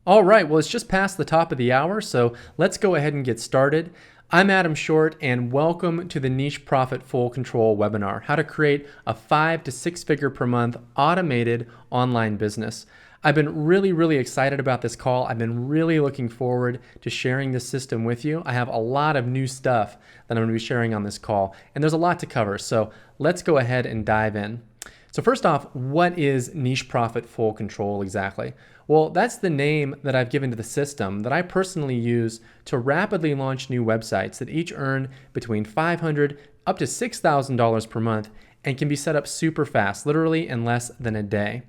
All right, well, it's just past the top of the hour, so let's go ahead and get started. I'm Adam Short, and welcome to the Niche Profit Full Control webinar, how to create a 5 to 6 figure per month automated online business. I've been really excited about this call. I've been really looking forward to sharing this system with you. I have a lot of new stuff that I'm going to be sharing on this call, and there's a lot to cover, so let's go ahead and dive in. So first off, what is Niche Profit Full Control exactly? Well, that's the name that I've given to the system that I personally use to rapidly launch new websites that each earn between $500 up to $6,000 per month and can be set up super fast, literally in less than a day.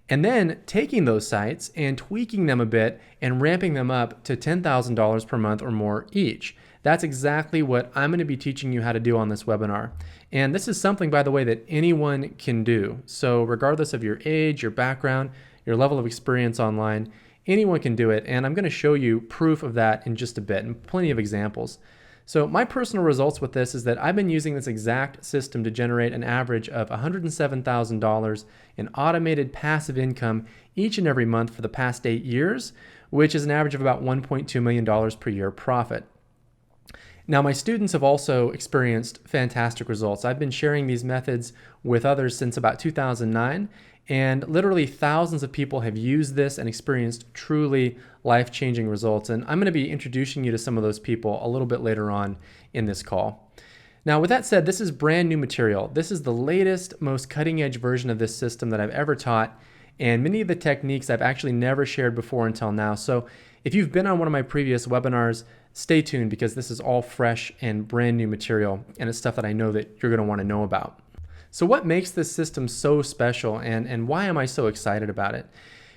And then taking those sites and tweaking them a bit and ramping them up to $10,000 per month or more each. That's exactly what I'm going to be teaching you how to do on this webinar. And this is something, by the way, that anyone can do. So regardless of your age, your background, your level of experience online, anyone can do it. And I'm going to show you proof of that in just a bit and plenty of examples. So my personal results with this is that I've been using this exact system to generate an average of $107,000 in automated passive income each and every month for the past 8 years, which is an average of about $1.2 million per year profit. Now, my students have also experienced fantastic results. I've been sharing these methods with others since about 2009, and literally thousands of people have used this and experienced truly life-changing results. And I'm going to be introducing you to some of those people a little bit later on in this call. Now, with that said, this is brand new material. This is the latest, most cutting-edge version of this system that I've ever taught, and many of the techniques I've actually never shared before until now. So if you've been on one of my previous webinars, stay tuned because this is all fresh and brand new material, and it's stuff that I know that you're going to want to know about. So what makes this system so special, and why am I so excited about it?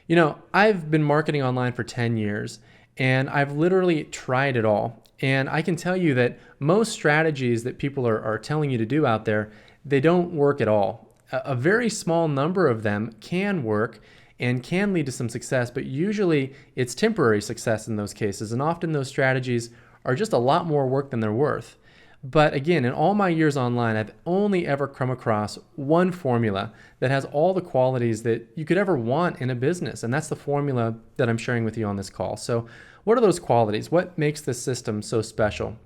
You know, I've been marketing online for 10 years, and I've literally tried it all. And I can tell you that most strategies that people are telling you to do out there, they don't work at all. A very small number of them can work and can lead to some success, but usually it's temporary success in those cases. And often those strategies are just a lot more work than they're worth. But again, in all my years online, I've only ever come across one formula that has all the qualities that you could ever want in a business. And that's the formula that I'm sharing with you on this call. So what are those qualities? What makes this system so special?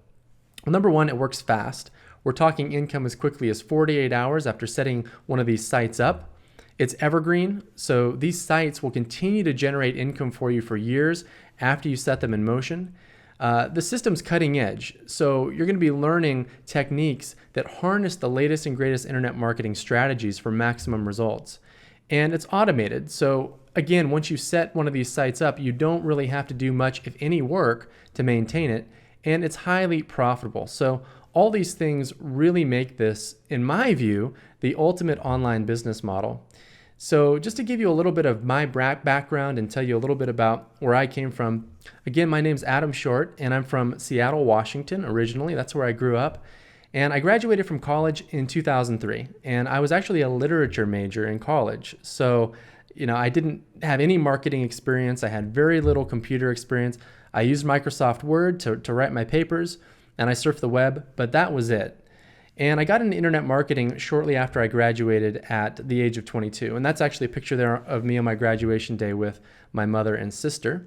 Well, number one, it works fast. We're talking income as quickly as 48 hours after setting one of these sites up. It's evergreen, so these sites will continue to generate income for you for years after you set them in motion. The system's cutting edge, so you're going to be learning techniques that harness the latest and greatest internet marketing strategies for maximum results. And it's automated, so again, once you set one of these sites up, you don't really have to do much, if any, work to maintain it, and it's highly profitable. So all these things really make this, in my view, the ultimate online business model. So just to give you a little bit of my background and tell you a little bit about where I came from. Again, my name's Adam Short, and I'm from Seattle, Washington originally. That's where I grew up. And I graduated from college in 2003. And I was actually a literature major in college. So, you know, I didn't have any marketing experience. I had very little computer experience. I used Microsoft Word to write my papers, and I surfed the web, but that was it. And I got into internet marketing shortly after I graduated at the age of 22. And that's actually a picture there of me on my graduation day with my mother and sister.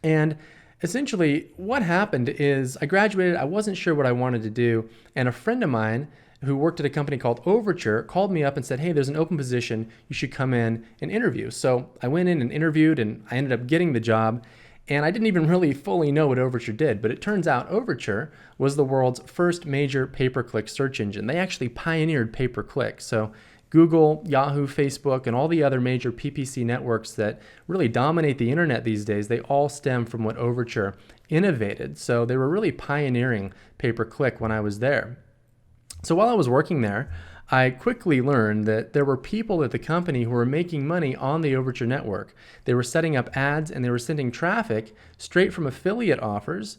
And essentially what happened is I graduated, I wasn't sure what I wanted to do. And a friend of mine who worked at a company called Overture called me up and said, hey, there's an open position. You should come in and interview. So I went in and interviewed, and I ended up getting the job. And I didn't even really fully know what Overture did, but it turns out Overture was the world's first major pay-per-click search engine. They actually pioneered pay-per-click. So Google, Yahoo, Facebook, and all the other major PPC networks that really dominate the internet these days, they all stem from what Overture innovated. So they were really pioneering pay-per-click when I was there. So while I was working there, I quickly learned that there were people at the company who were making money on the Overture network. They were setting up ads, and they were sending traffic straight from affiliate offers,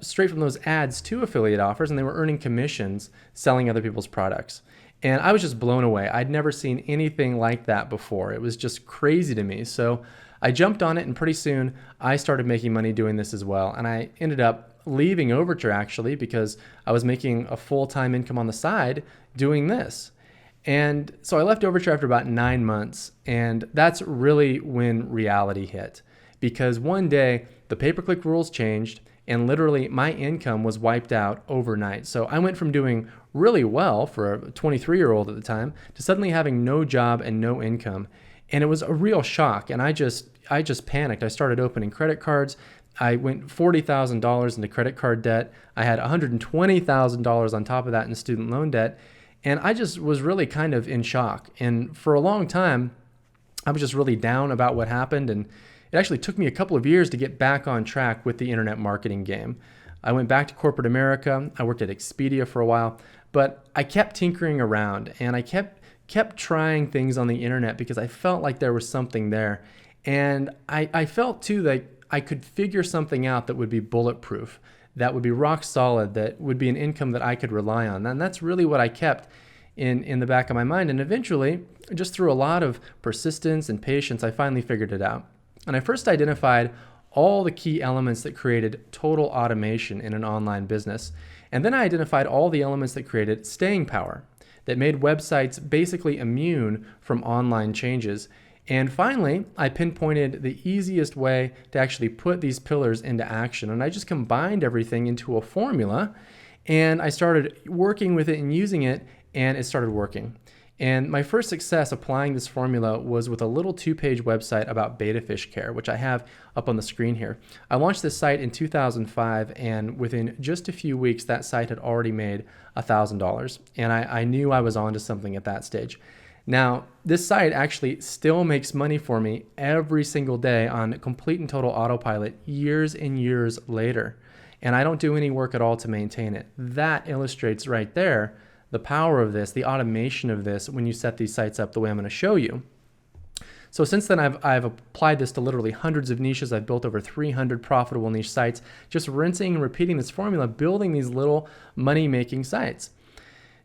straight from those ads to affiliate offers, and they were earning commissions selling other people's products. And I was just blown away. I'd never seen anything like that before. It was just crazy to me. So I jumped on it, and pretty soon I started making money doing this as well. And I ended up leaving Overture actually because I was making a full-time income on the side doing this. And so I left Overture after about 9 months, and that's really when reality hit. because one day the pay-per-click rules changed and literally my income was wiped out overnight. So I went from doing really well for a 23-year-old at the time to suddenly having no job and no income. And it was a real shock. And I just panicked. I started opening credit cards. I went $40,000 into credit card debt. I had $120,000 on top of that in student loan debt. And I just was really kind of in shock. And for a long time, I was just really down about what happened. And it actually took me a couple of years to get back on track with the internet marketing game. I went back to corporate America. I worked at Expedia for a while, but I kept tinkering around and I kept trying things on the internet because I felt like there was something there. And I felt too that I could figure something out that would be bulletproof, that would be rock solid, that would be an income that I could rely on. And that's really what I kept in the back of my mind. And eventually, just through a lot of persistence and patience, I finally figured it out. And I first identified all the key elements that created total automation in an online business. And then I identified all the elements that created staying power, that made websites basically immune from online changes. And finally, I pinpointed the easiest way to actually put these pillars into action. And I just combined everything into a formula, and I started working with it and using it, and it started working. And my first success applying this formula was with a little 2-page website about betta fish care, which I have up on the screen here. I launched this site in 2005, and within just a few weeks, that site had already made $1,000. And I knew I was onto something at that stage. Now, this site actually still makes money for me every single day on complete and total autopilot years and years later. And I don't do any work at all to maintain it. That illustrates right there the power of this, the automation of this when you set these sites up the way I'm going to show you. So since then, I've applied this to literally hundreds of niches. I've built over 300 profitable niche sites, just rinsing and repeating this formula, building these little money-making sites.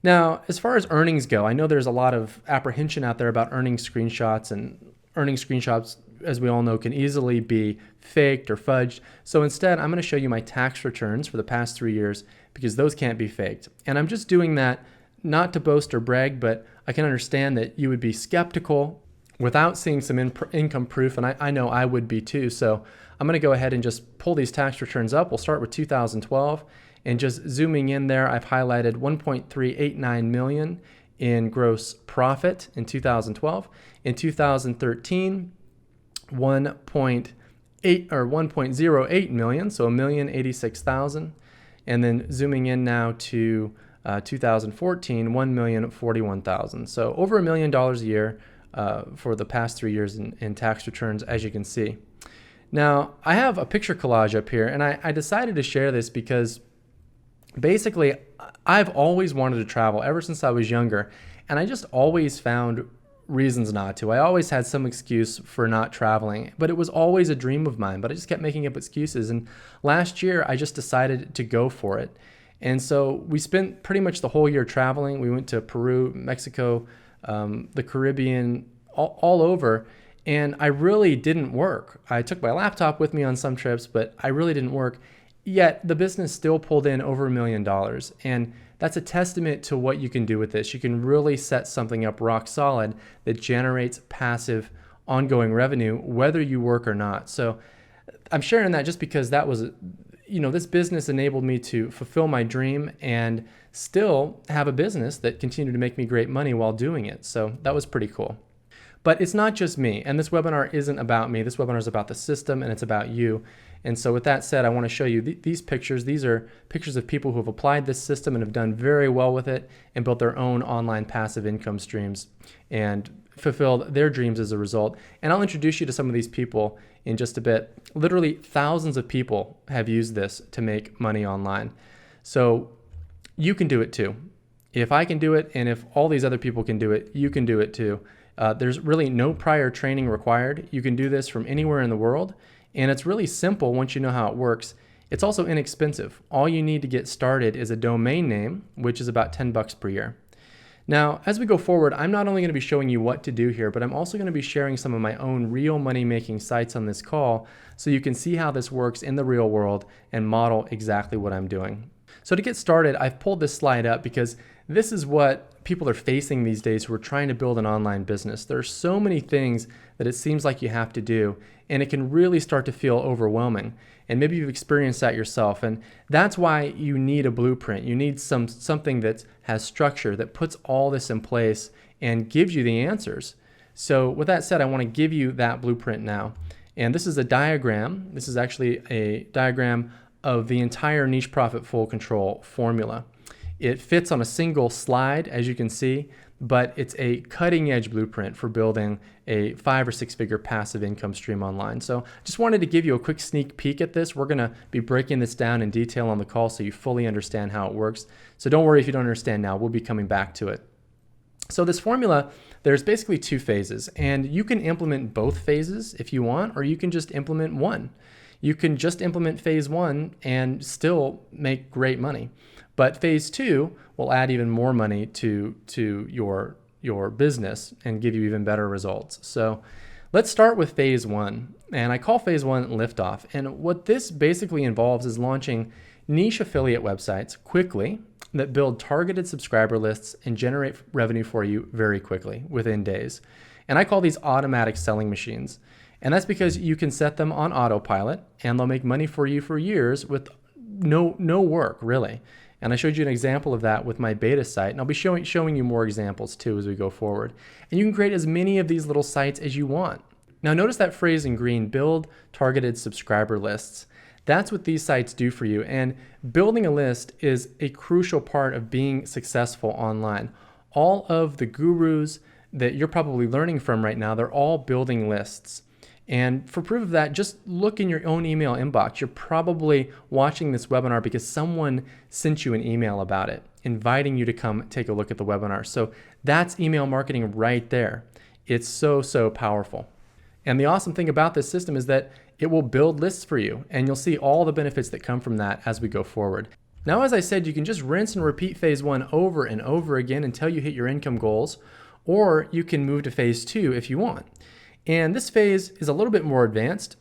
Now, as far as earnings go, I know there's a lot of apprehension out there about earnings screenshots, and earnings screenshots, as we all know, can easily be faked or fudged. So instead, I'm going to show you my tax returns for the past 3 years because those can't be faked. And I'm just doing that not to boast or brag, but I can understand that you would be skeptical without seeing some income proof, and I know I would be too. So I'm going to go ahead and just pull these tax returns up. We'll start with 2012, and just zooming in there, I've highlighted 1.389 million in gross profit in 2012. In 2013, 1.08 million, so 1,086,000. And then zooming in now to 2014, 1,041,000. So over $1 million a year for the past 3 years in tax returns, as you can see. Now, I have a picture collage up here, and I decided to share this because basically I've always wanted to travel ever since I was younger, and I just always found reasons not to. I always had some excuse for not traveling, but it was always a dream of mine, but I just kept making up excuses. And last year, I just decided to go for it. And so we spent pretty much the whole year traveling. We went to Peru, Mexico, the Caribbean, all over. And I really didn't work. I took my laptop with me on some trips, but I really didn't work. Yet the business still pulled in over $1 million. And that's a testament to what you can do with this. You can really set something up rock solid that generates passive ongoing revenue, whether you work or not. So I'm sharing that just because that was, this business enabled me to fulfill my dream and still have a business that continued to make me great money while doing it. So that was pretty cool. But it's not just me, and this webinar isn't about me. This webinar is about the system, and it's about you. And so with that said, I want to show you these pictures. These are pictures of people who have applied this system and have done very well with it and built their own online passive income streams and fulfilled their dreams as a result. And I'll introduce you to some of these people in just a bit. Literally thousands of people have used this to make money online. So you can do it too. If I can do it, and if all these other people can do it, you can do it too. There's really no prior training required. You can do this from anywhere in the world, and it's really simple once you know how it works. It's also inexpensive. All you need to get started is a domain name, which is about $10 per year. Now, as we go forward, I'm not only going to be showing you what to do here, but I'm also going to be sharing some of my own real money-making sites on this call so you can see how this works in the real world and model exactly what I'm doing. So to get started, I've pulled this slide up because this is what people are facing these days who are trying to build an online business. There are so many things that it seems like you have to do, and it can really start to feel overwhelming. And maybe you've experienced that yourself, and that's why you need a blueprint. You need something that has structure, that puts all this in place and gives you the answers. So with that said, I want to give you that blueprint now. And this is a diagram. This is actually a diagram of the entire Niche Profit Full Control formula. It fits on a single slide, as you can see, but it's a cutting edge blueprint for building a 5 or 6 figure passive income stream online. So just wanted to give you a quick sneak peek at this. We're gonna be breaking this down in detail on the call so you fully understand how it works. So don't worry if you don't understand now, we'll be coming back to it. So this formula, there's basically 2 phases, and you can implement both phases if you want, or you can just implement one. You can just implement phase 1 and still make great money. But phase 2 will add even more money to your business and give you even better results. So let's start with phase 1. And I call phase 1 liftoff. And what this basically involves is launching niche affiliate websites quickly that build targeted subscriber lists and generate revenue for you very quickly within days. And I call these automatic selling machines. And that's because you can set them on autopilot and they'll make money for you for years with no work, really. And I showed you an example of that with my beta site, and I'll be showing you more examples too as we go forward. And you can create as many of these little sites as you want. Now notice that phrase in green, build targeted subscriber lists. That's what these sites do for you. And building a list is a crucial part of being successful online. All of the gurus that you're probably learning from right now, they're all building lists. And for proof of that, just look in your own email inbox. You're probably watching this webinar because someone sent you an email about it, inviting you to come take a look at the webinar. So that's email marketing right there. It's so powerful. And the awesome thing about this system is that it will build lists for you, and you'll see all the benefits that come from that as we go forward. Now, as I said, you can just rinse and repeat phase 1 over and over again until you hit your income goals, or you can move to phase 2 if you want. And this phase is a little bit more advanced,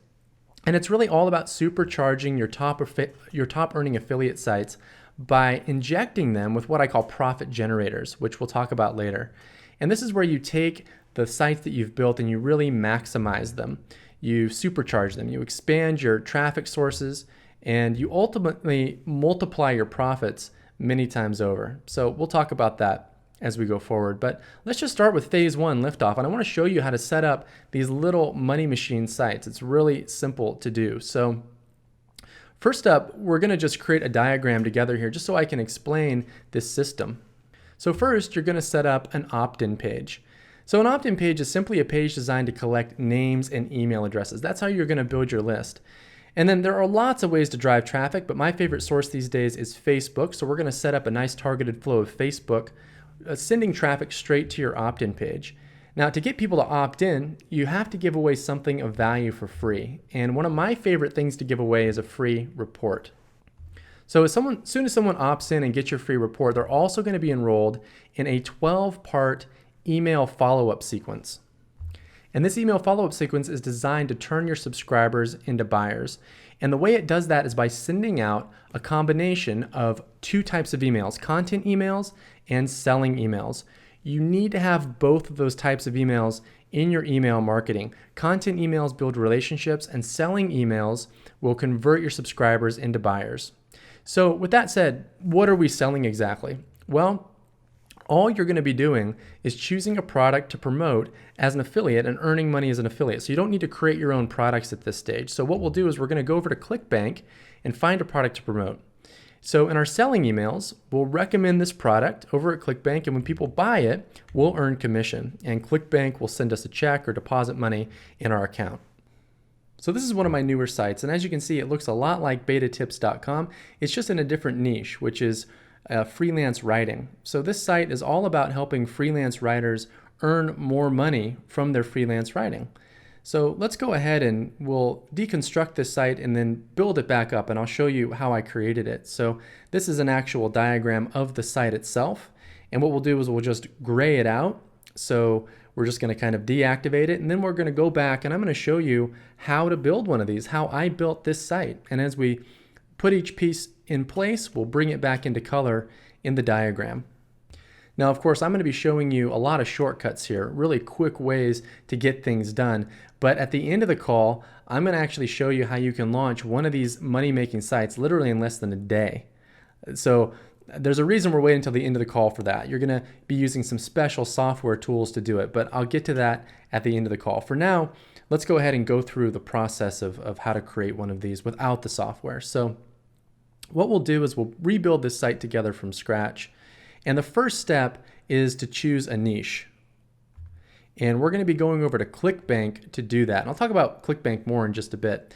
and it's really all about supercharging your top earning affiliate sites by injecting them with what I call profit generators, which we'll talk about later. And this is where you take the sites that you've built and you really maximize them. You supercharge them, you expand your traffic sources, and you ultimately multiply your profits many times over. So we'll talk about that as we go forward. But let's just start with phase 1, liftoff. And I want to show you how to set up these little money machine sites. It's really simple to do. So first up, we're going to just create a diagram together here just so I can explain this system. So first, you're going to set up an opt-in page. So an opt-in page is simply a page designed to collect names and email addresses. That's how you're going to build your list. And then there are lots of ways to drive traffic, but my favorite source these days is Facebook. So we're going to set up a nice targeted flow of Facebook, sending traffic straight to your opt-in page. Now, to get people to opt in, you have to give away something of value for free. And one of my favorite things to give away is a free report. So as soon as someone opts in and gets your free report, they're also going to be enrolled in a 12-part email follow-up sequence. And this email follow-up sequence is designed to turn your subscribers into buyers. And the way it does that is by sending out a combination of 2 types of emails, content emails and selling emails. You need to have both of those types of emails in your email marketing. Content emails build relationships, and selling emails will convert your subscribers into buyers. So with that said, what are we selling exactly? Well, all you're going to be doing is choosing a product to promote as an affiliate and earning money as an affiliate. So you don't need to create your own products at this stage. So what we'll do is we're going to go over to ClickBank and find a product to promote. So in our selling emails, we'll recommend this product over at ClickBank, and when people buy it, we'll earn commission, and ClickBank will send us a check or deposit money in our account. So this is one of my newer sites, and as you can see, it looks a lot like betatips.com. It's just in a different niche, which is freelance writing. So this site is all about helping freelance writers earn more money from their freelance writing. So let's go ahead and we'll deconstruct this site and then build it back up, and I'll show you how I created it. So this is an actual diagram of the site itself, and what we'll do is we'll just gray it out. So we're just going to kind of deactivate it, and then we're going to go back and I'm going to show you how to build one of these, how I built this site. And as we put each piece in place, we'll bring it back into color in the diagram. Now, of course, I'm going to be showing you a lot of shortcuts here, really quick ways to get things done. But at the end of the call, I'm going to actually show you how you can launch one of these money-making sites literally in less than a day. So there's a reason we're waiting until the end of the call for that. You're going to be using some special software tools to do it, but I'll get to that at the end of the call. For now, let's go ahead and go through the process of how to create one of these without the software. So what we'll do is we'll rebuild this site together from scratch. And the first step is to choose a niche. And we're going to be going over to ClickBank to do that. And I'll talk about ClickBank more in just a bit.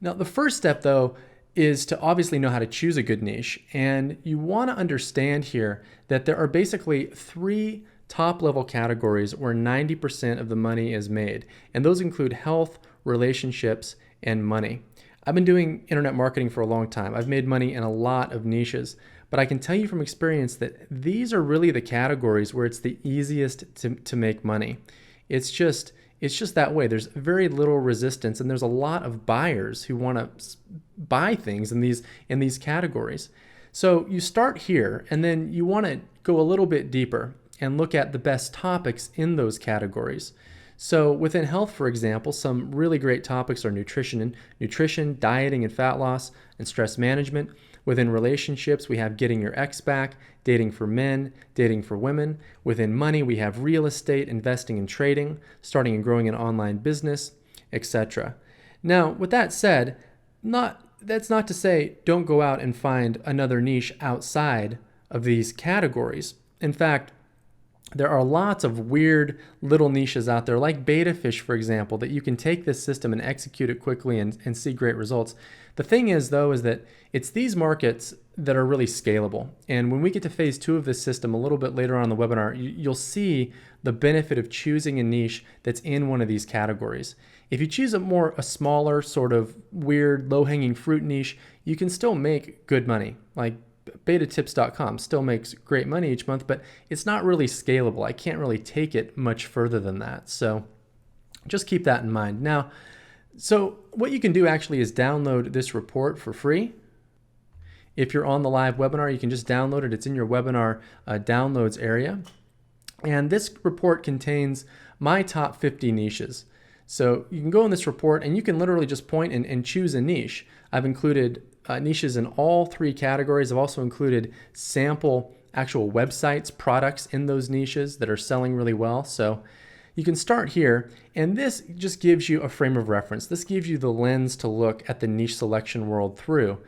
Now, the first step, though, is to obviously know how to choose a good niche. And you want to understand here that there are basically 3 top-level categories where 90% of the money is made. And those include health, relationships, and money. I've been doing internet marketing for a long time. I've made money in a lot of niches. But I can tell you from experience that these are really the categories where it's the easiest to make money. It's just that way. There's very little resistance, and there's a lot of buyers who want to buy things in these categories. So you start here, and then you want to go a little bit deeper and look at the best topics in those categories. So within health, for example, some really great topics are nutrition, dieting and fat loss, and stress management. Within relationships, we have getting your ex back, dating for men, dating for women. Within money, we have real estate, investing and trading, starting and growing an online business, etc. Now, with that said, that's not to say don't go out and find another niche outside of these categories. In fact, there are lots of weird little niches out there, like beta fish, for example, that you can take this system and execute it quickly and see great results. The thing is, though, is that it's these markets that are really scalable. And when we get to phase 2 of this system a little bit later on in the webinar, you'll see the benefit of choosing a niche that's in one of these categories. If you choose a smaller, sort of weird, low-hanging fruit niche, you can still make good money. Like betatips.com still makes great money each month, but it's not really scalable. I can't really take it much further than that. So just keep that in mind. Now, so what you can do actually is download this report for free. If you're on the live webinar, you can just download it. It's in your webinar downloads area. And this report contains my top 50 niches. So you can go in this report and you can literally just point and choose a niche. I've included niches in all 3 categories. I've also included sample actual websites, products in those niches that are selling really well. So you can start here, and this just gives you a frame of reference. This gives you the lens to look at the niche selection world through.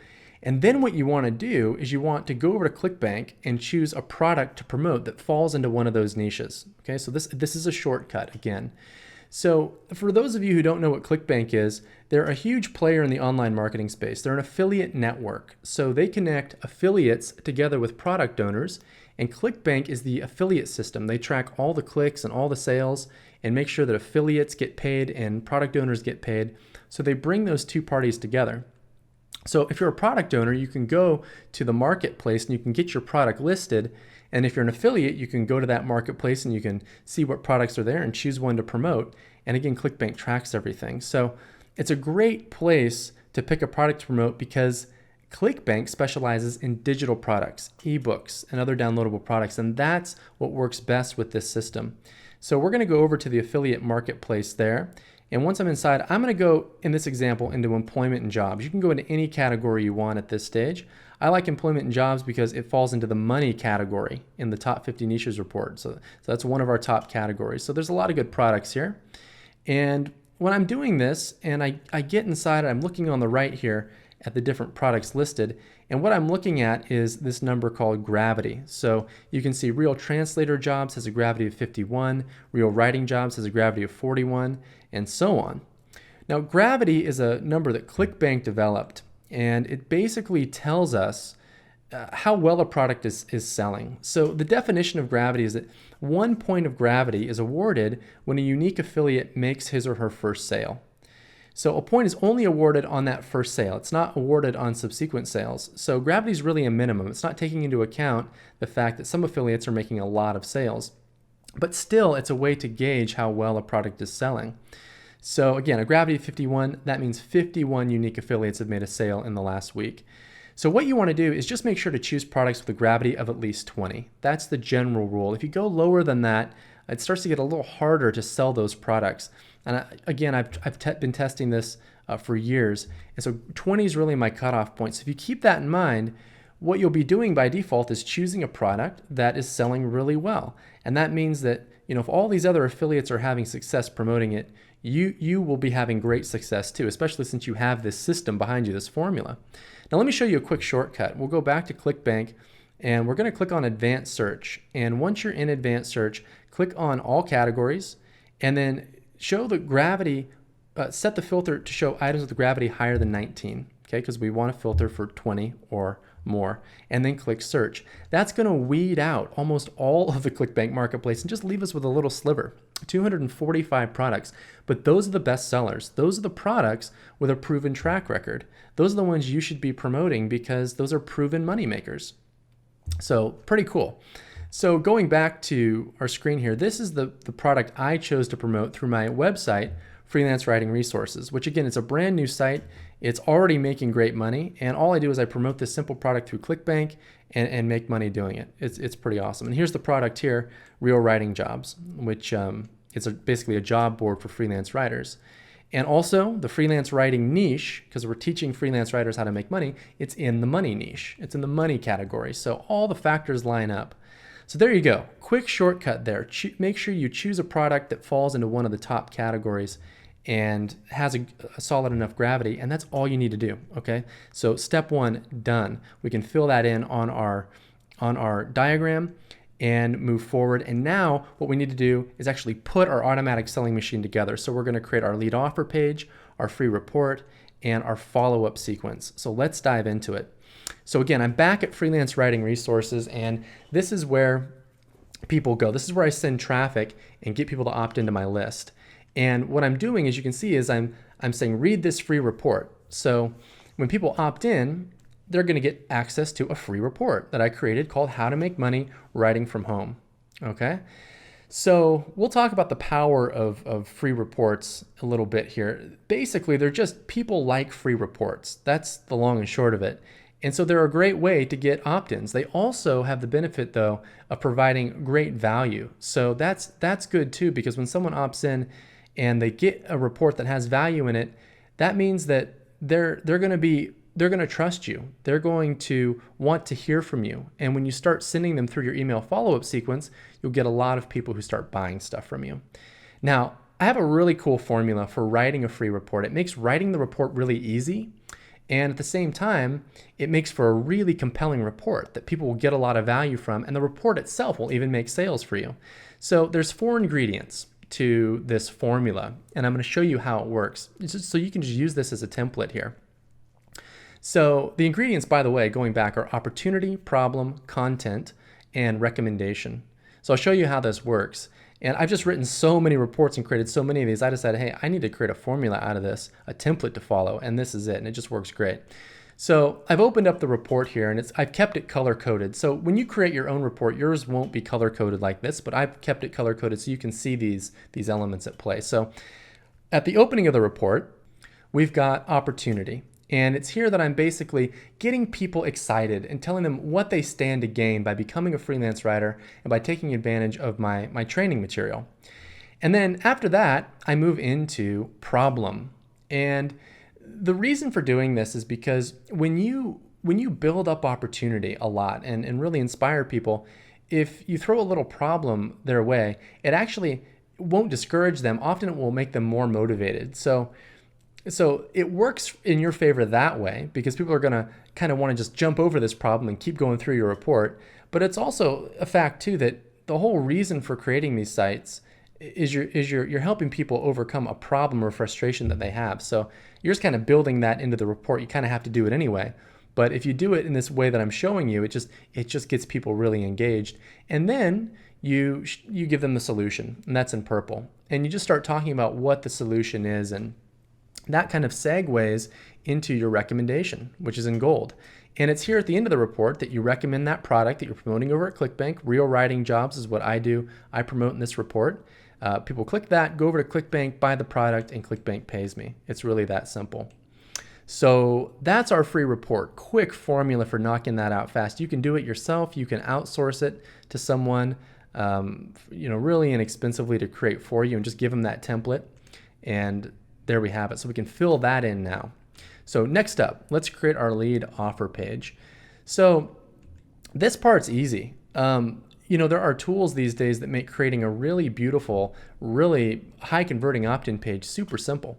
And then what you want to do is you want to go over to ClickBank and choose a product to promote that falls into one of those niches. Okay, so this is a shortcut again. So for those of you who don't know what ClickBank is, they're a huge player in the online marketing space. They're an affiliate network. So they connect affiliates together with product owners, and ClickBank is the affiliate system. They track all the clicks and all the sales and make sure that affiliates get paid and product owners get paid. So they bring those 2 parties together. So if you're a product owner, you can go to the marketplace and you can get your product listed. And if you're an affiliate, you can go to that marketplace and you can see what products are there and choose one to promote. And again, ClickBank tracks everything. So it's a great place to pick a product to promote because ClickBank specializes in digital products, ebooks, and other downloadable products. And that's what works best with this system. So we're going to go over to the affiliate marketplace there. And once I'm inside, I'm going to go, in this example, into employment and jobs. You can go into any category you want at this stage. I like employment and jobs because it falls into the money category in the top 50 niches report. So that's one of our top categories. So there's a lot of good products here. And when I'm doing this and I get inside, I'm looking on the right here at the different products listed. And what I'm looking at is this number called gravity. So you can see Real Translator Jobs has a gravity of 51, Real Writing Jobs has a gravity of 41, and so on. Now, gravity is a number that ClickBank developed, and it basically tells us how well a product is selling. So the definition of gravity is that 1 point of gravity is awarded when a unique affiliate makes his or her first sale. So a point is only awarded on that first sale. It's not awarded on subsequent sales. So gravity is really a minimum. It's not taking into account the fact that some affiliates are making a lot of sales. But still, it's a way to gauge how well a product is selling. So again, a gravity of 51, that means 51 unique affiliates have made a sale in the last week. So what you want to do is just make sure to choose products with a gravity of at least 20. That's the general rule. If you go lower than that, it starts to get a little harder to sell those products. And again, I've been testing this for years. And so 20 is really my cutoff point. So if you keep that in mind, what you'll be doing by default is choosing a product that is selling really well. And that means that, if all these other affiliates are having success promoting it, you will be having great success too, especially since you have this system behind you, this formula. Now let me show you a quick shortcut. We'll go back to ClickBank and we're going to click on Advanced Search. And once you're in Advanced Search, click on All Categories and then show the gravity, set the filter to show items with a gravity higher than 19, okay? Because we want to filter for 20 or more, and then click Search. That's going to weed out almost all of the ClickBank marketplace and just leave us with a little sliver. 245 products, but those are the best sellers. Those are the products with a proven track record. Those are the ones you should be promoting because those are proven money makers. So pretty cool. So going back to our screen here, this is the product I chose to promote through my website, Freelance Writing Resources, which again, it's a brand new site. It's already making great money. And all I do is I promote this simple product through ClickBank and make money doing it. It's pretty awesome. And here's the product here, Real Writing Jobs, which is basically a job board for freelance writers. And also the freelance writing niche, because we're teaching freelance writers how to make money, it's in the money niche. It's in the money category. So all the factors line up. So there you go. Quick shortcut there. Make sure you choose a product that falls into one of the top categories and has a solid enough gravity, and that's all you need to do, okay? So step one, done. We can fill that in on our diagram and move forward. And now what we need to do is actually put our automatic selling machine together. So we're gonna create our lead offer page, our free report, and our follow-up sequence. So let's dive into it. So again, I'm back at Freelance Writing Resources, and this is where people go. This is where I send traffic and get people to opt into my list. And what I'm doing, as you can see, is I'm saying, read this free report. So when people opt in, they're going to get access to a free report that I created called How to Make Money Writing from Home. Okay? So we'll talk about the power of free reports a little bit here. Basically, they're just, people like free reports. That's the long and short of it. And so they're a great way to get opt-ins. They also have the benefit, though, of providing great value. So that's good, too, because when someone opts in and they get a report that has value in it, that means that they're going to trust you. They're going to want to hear from you. And when you start sending them through your email follow-up sequence, you'll get a lot of people who start buying stuff from you. Now, I have a really cool formula for writing a free report. It makes writing the report really easy. And at the same time, it makes for a really compelling report that people will get a lot of value from. And the report itself will even make sales for you. So there's 4 ingredients to this formula, and I'm going to show you how it works. So you can just use this as a template here. So the ingredients, by the way, going back, are opportunity, problem, content, and recommendation. So I'll show you how this works. And I've just written so many reports and created so many of these, I decided, hey, I need to create a formula out of this, a template to follow, and this is it, and it just works great. So I've opened up the report here, and I've kept it color-coded. So when you create your own report, yours won't be color-coded like this, but I've kept it color-coded so you can see these elements at play. So at the opening of the report, we've got opportunity. And it's here that I'm basically getting people excited and telling them what they stand to gain by becoming a freelance writer and by taking advantage of my training material. And then after that, I move into problem. And the reason for doing this is because when you build up opportunity a lot and really inspire people, if you throw a little problem their way, it actually won't discourage them. Often it will make them more motivated. So it works in your favor that way because people are going to kind of want to just jump over this problem and keep going through your report. But it's also a fact too that the whole reason for creating these sites is you're helping people overcome a problem or frustration that they have. So you're just kind of building that into the report. You kind of have to do it anyway. But if you do it in this way that I'm showing you, it just gets people really engaged. And then you give them the solution, and that's in purple. And you just start talking about what the solution is, and that kind of segues into your recommendation, which is in gold. And it's here at the end of the report that you recommend that product that you're promoting over at ClickBank. Real Writing Jobs is what I do. I promote in this report. People click that, go over to ClickBank, buy the product, and ClickBank pays me. It's really that simple. So that's our free report. Quick formula for knocking that out fast. You can do it yourself. You can outsource it to someone, really inexpensively to create for you, and just give them that template. And there we have it. So we can fill that in now. So next up, let's create our lead offer page. So this part's easy. There are tools these days that make creating a really beautiful, really high converting opt-in page super simple.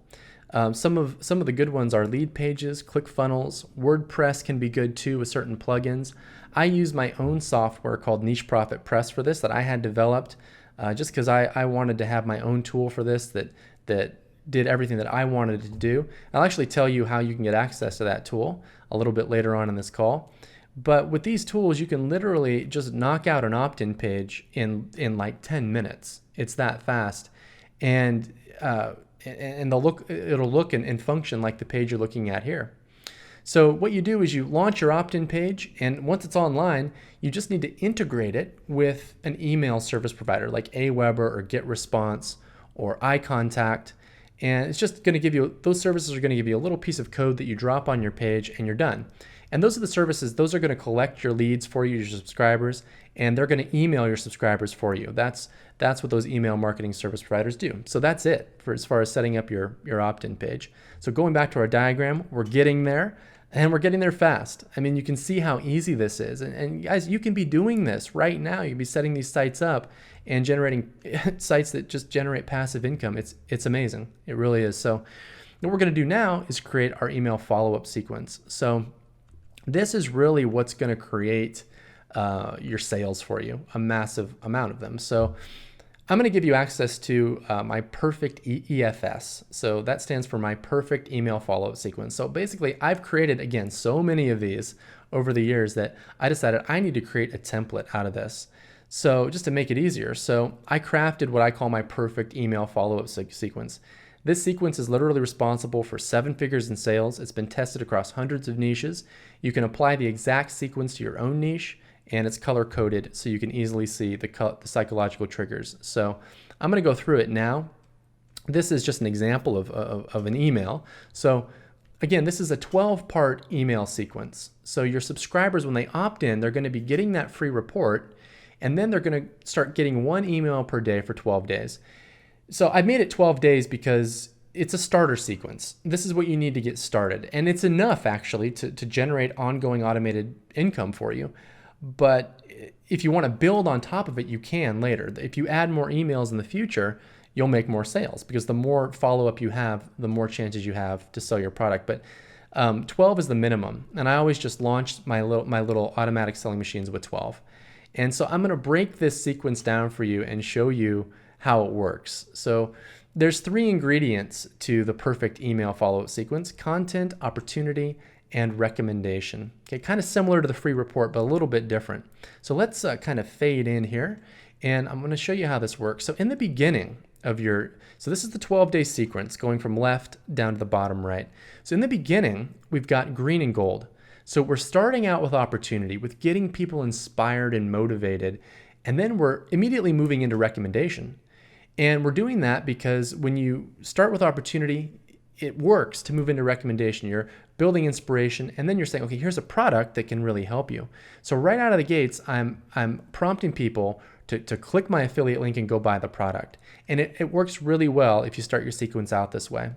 Some of the good ones are Lead Pages, ClickFunnels. WordPress can be good too with certain plugins. I use my own software called Niche Profit Press for this that I had developed just because I wanted to have my own tool for this that did everything that I wanted it to do. I'll actually tell you how you can get access to that tool a little bit later on in this call. But with these tools, you can literally just knock out an opt-in page in like 10 minutes. It's that fast. And it'll look and function like the page you're looking at here. So what you do is you launch your opt-in page, and once it's online, you just need to integrate it with an email service provider like Aweber or GetResponse or iContact. And it's just going to give you, those services are going to give you a little piece of code that you drop on your page and you're done. And those are the services, those are going to collect your leads for you, your subscribers, and they're going to email your subscribers for you. That's what those email marketing service providers do. So that's it for as far as setting up your opt-in page. So going back to our diagram, we're getting there, and we're getting there fast. I mean, you can see how easy this is. And guys, you can be doing this right now. You can be setting these sites up and generating sites that just generate passive income. It's amazing. It really is. So what we're going to do now is create our email follow-up sequence. So this is really what's going to create your sales for you, a massive amount of them. So I'm going to give you access to my perfect EFS. So that stands for my perfect email follow-up sequence. So basically, I've created, again, so many of these over the years that I decided I need to create a template out of this. So just to make it easier, so I crafted what I call my perfect email follow-up sequence. This sequence is literally responsible for 7 figures in sales. It's been tested across hundreds of niches. You can apply the exact sequence to your own niche, and it's color-coded so you can easily see the psychological triggers. So I'm going to go through it now. This is just an example of an email. So again, this is a 12-part email sequence. So your subscribers, when they opt in, they're going to be getting that free report, and then they're going to start getting 1 email per day for 12 days. So I made it 12 days because it's a starter sequence. This is what you need to get started. And it's enough actually to generate ongoing automated income for you. But if you want to build on top of it, you can later. If you add more emails in the future, you'll make more sales because the more follow-up you have, the more chances you have to sell your product. But 12 is the minimum. And I always just launched my little automatic selling machines with 12. And so I'm going to break this sequence down for you and show you how it works. So there's 3 ingredients to the perfect email follow-up sequence: content, opportunity, and recommendation. Okay, kind of similar to the free report, but a little bit different. So let's kind of fade in here, and I'm going to show you how this works. So in the beginning of so this is the 12-day sequence going from left down to the bottom right. So in the beginning, we've got green and gold. So we're starting out with opportunity, with getting people inspired and motivated, and then we're immediately moving into recommendation. And we're doing that because when you start with opportunity, it works to move into recommendation. You're building inspiration, and then you're saying, okay, here's a product that can really help you. So right out of the gates, I'm prompting people to click my affiliate link and go buy the product. And it works really well if you start your sequence out this way.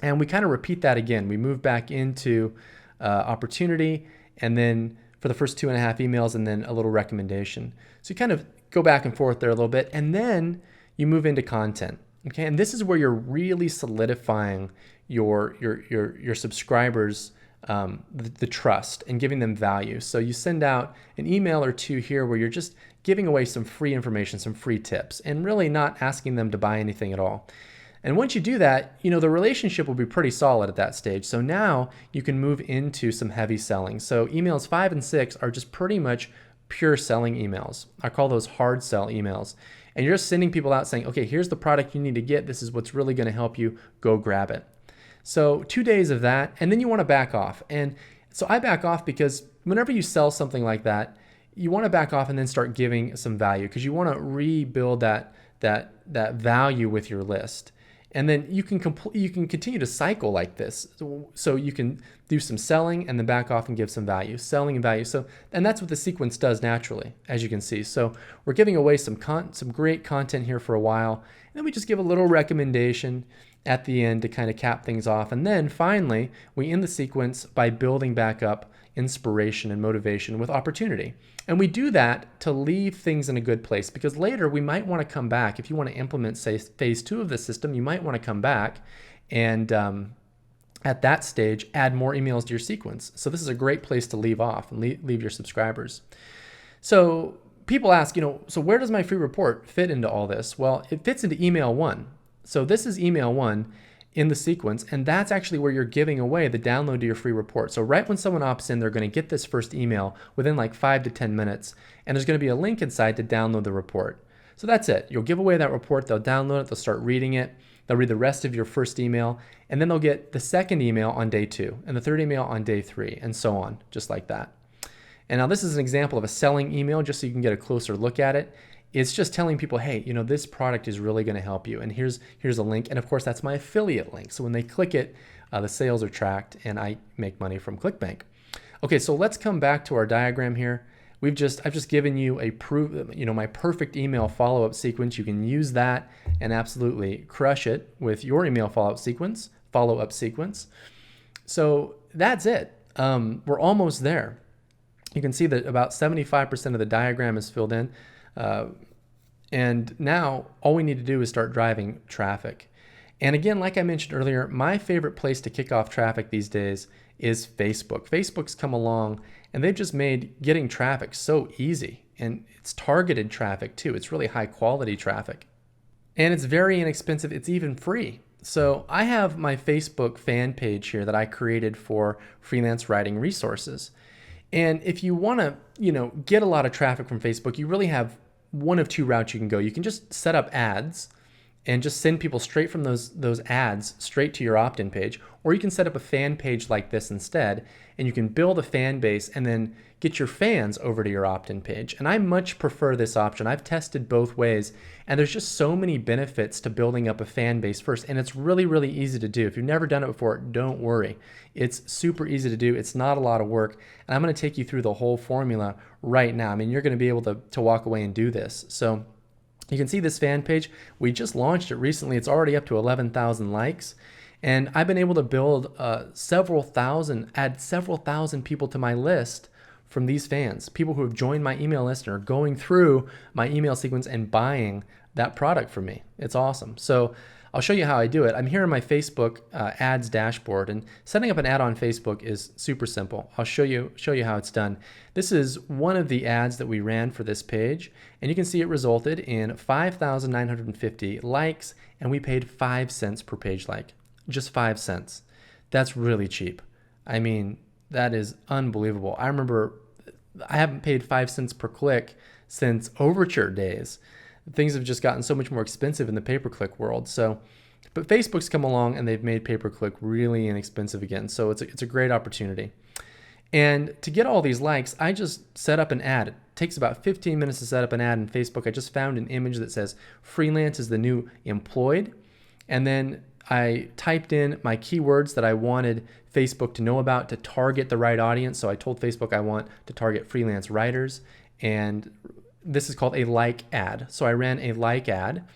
And we kind of repeat that again. We move back into opportunity, and then for the first 2.5 emails, and then a little recommendation. So you kind of go back and forth there a little bit, and then you move into content. Okay, and this is where you're really solidifying your subscribers the trust and giving them value. So you send out an email or 2 here where you're just giving away some free information, some free tips, and really not asking them to buy anything at all. And once you do that, the relationship will be pretty solid at that stage. So now you can move into some heavy selling. So emails 5 and 6 are just pretty much pure selling emails. I call those hard sell emails. And you're just sending people out saying, okay, here's the product you need to get. This is what's really going to help you. Go grab it. So 2 days of that, and then you want to back off. And so I back off because whenever you sell something like that, you want to back off and then start giving some value because you want to rebuild that value with your list. And then you can continue to cycle like this. So you can do some selling and then back off and give some value, selling and value. So, and that's what the sequence does naturally, as you can see. So we're giving away some great content here for a while. And then we just give a little recommendation at the end to kind of cap things off. And then finally, we end the sequence by building back up inspiration and motivation with opportunity. And we do that to leave things in a good place, because later we might want to come back. If you want to implement, say, phase 2 of the system, you might want to come back and at that stage, add more emails to your sequence. So this is a great place to leave off and leave your subscribers. So people ask, so where does my free report fit into all this? Well, it fits into email 1. So this is email 1 in the sequence, and that's actually where you're giving away the download to your free report. So right when someone opts in, they're going to get this first email within like 5 to 10 minutes, and there's going to be a link inside to download the report. So that's it. You'll give away that report, they'll download it, they'll start reading it, they'll read the rest of your first email, and then they'll get the second email on day 2, and the third email on day 3, and so on, just like that. And now this is an example of a selling email, just so you can get a closer look at it. It's just telling people, hey, this product is really going to help you. And here's a link. And of course, that's my affiliate link. So when they click it, the sales are tracked and I make money from ClickBank. Okay, so let's come back to our diagram here. I've just given you my perfect email follow-up sequence. You can use that and absolutely crush it with your email follow-up sequence. So that's it. We're almost there. You can see that about 75% of the diagram is filled in. And now all we need to do is start driving traffic. And again, like I mentioned earlier, my favorite place to kick off traffic these days is Facebook. Facebook's come along and they've just made getting traffic so easy. And it's targeted traffic too. It's really high quality traffic. And it's very inexpensive. It's even free. So I have my Facebook fan page here that I created for freelance writing resources. And if you want to, get a lot of traffic from Facebook, you really have one of 2 routes you can go. You can just set up ads and just send people straight from those ads straight to your opt-in page, or you can set up a fan page like this instead, and you can build a fan base and then get your fans over to your opt-in page. And I much prefer this option. I've tested both ways, and there's just so many benefits to building up a fan base first, and it's really, really easy to do. If you've never done it before, don't worry. It's super easy to do. It's not a lot of work, and I'm going to take you through the whole formula right now. I mean, you're going to be able to walk away and do this. So you can see this fan page. We just launched it recently. It's already up to 11,000 likes. And I've been able to build add several thousand people to my list from these fans, people who have joined my email list and are going through my email sequence and buying that product from me. It's awesome. So I'll show you how I do it. I'm here in my Facebook ads dashboard, and setting up an ad on Facebook is super simple. I'll show you how it's done. This is one of the ads that we ran for this page, and you can see it resulted in 5,950 likes, and we paid 5 cents per page like. Just 5 cents. That's really cheap. I mean, that is unbelievable. I remember I haven't paid 5 cents per click since Overture days. Things have just gotten so much more expensive in the pay-per-click world. But Facebook's come along and they've made pay-per-click really inexpensive again. So it's a great opportunity. And to get all these likes, I just set up an ad. It takes about 15 minutes to set up an ad in Facebook. I just found an image that says freelance is the new employed. And then I typed in my keywords that I wanted Facebook to know about to target the right audience. So I told Facebook I want to target freelance writers, and this is called a like ad. So I ran a like ad,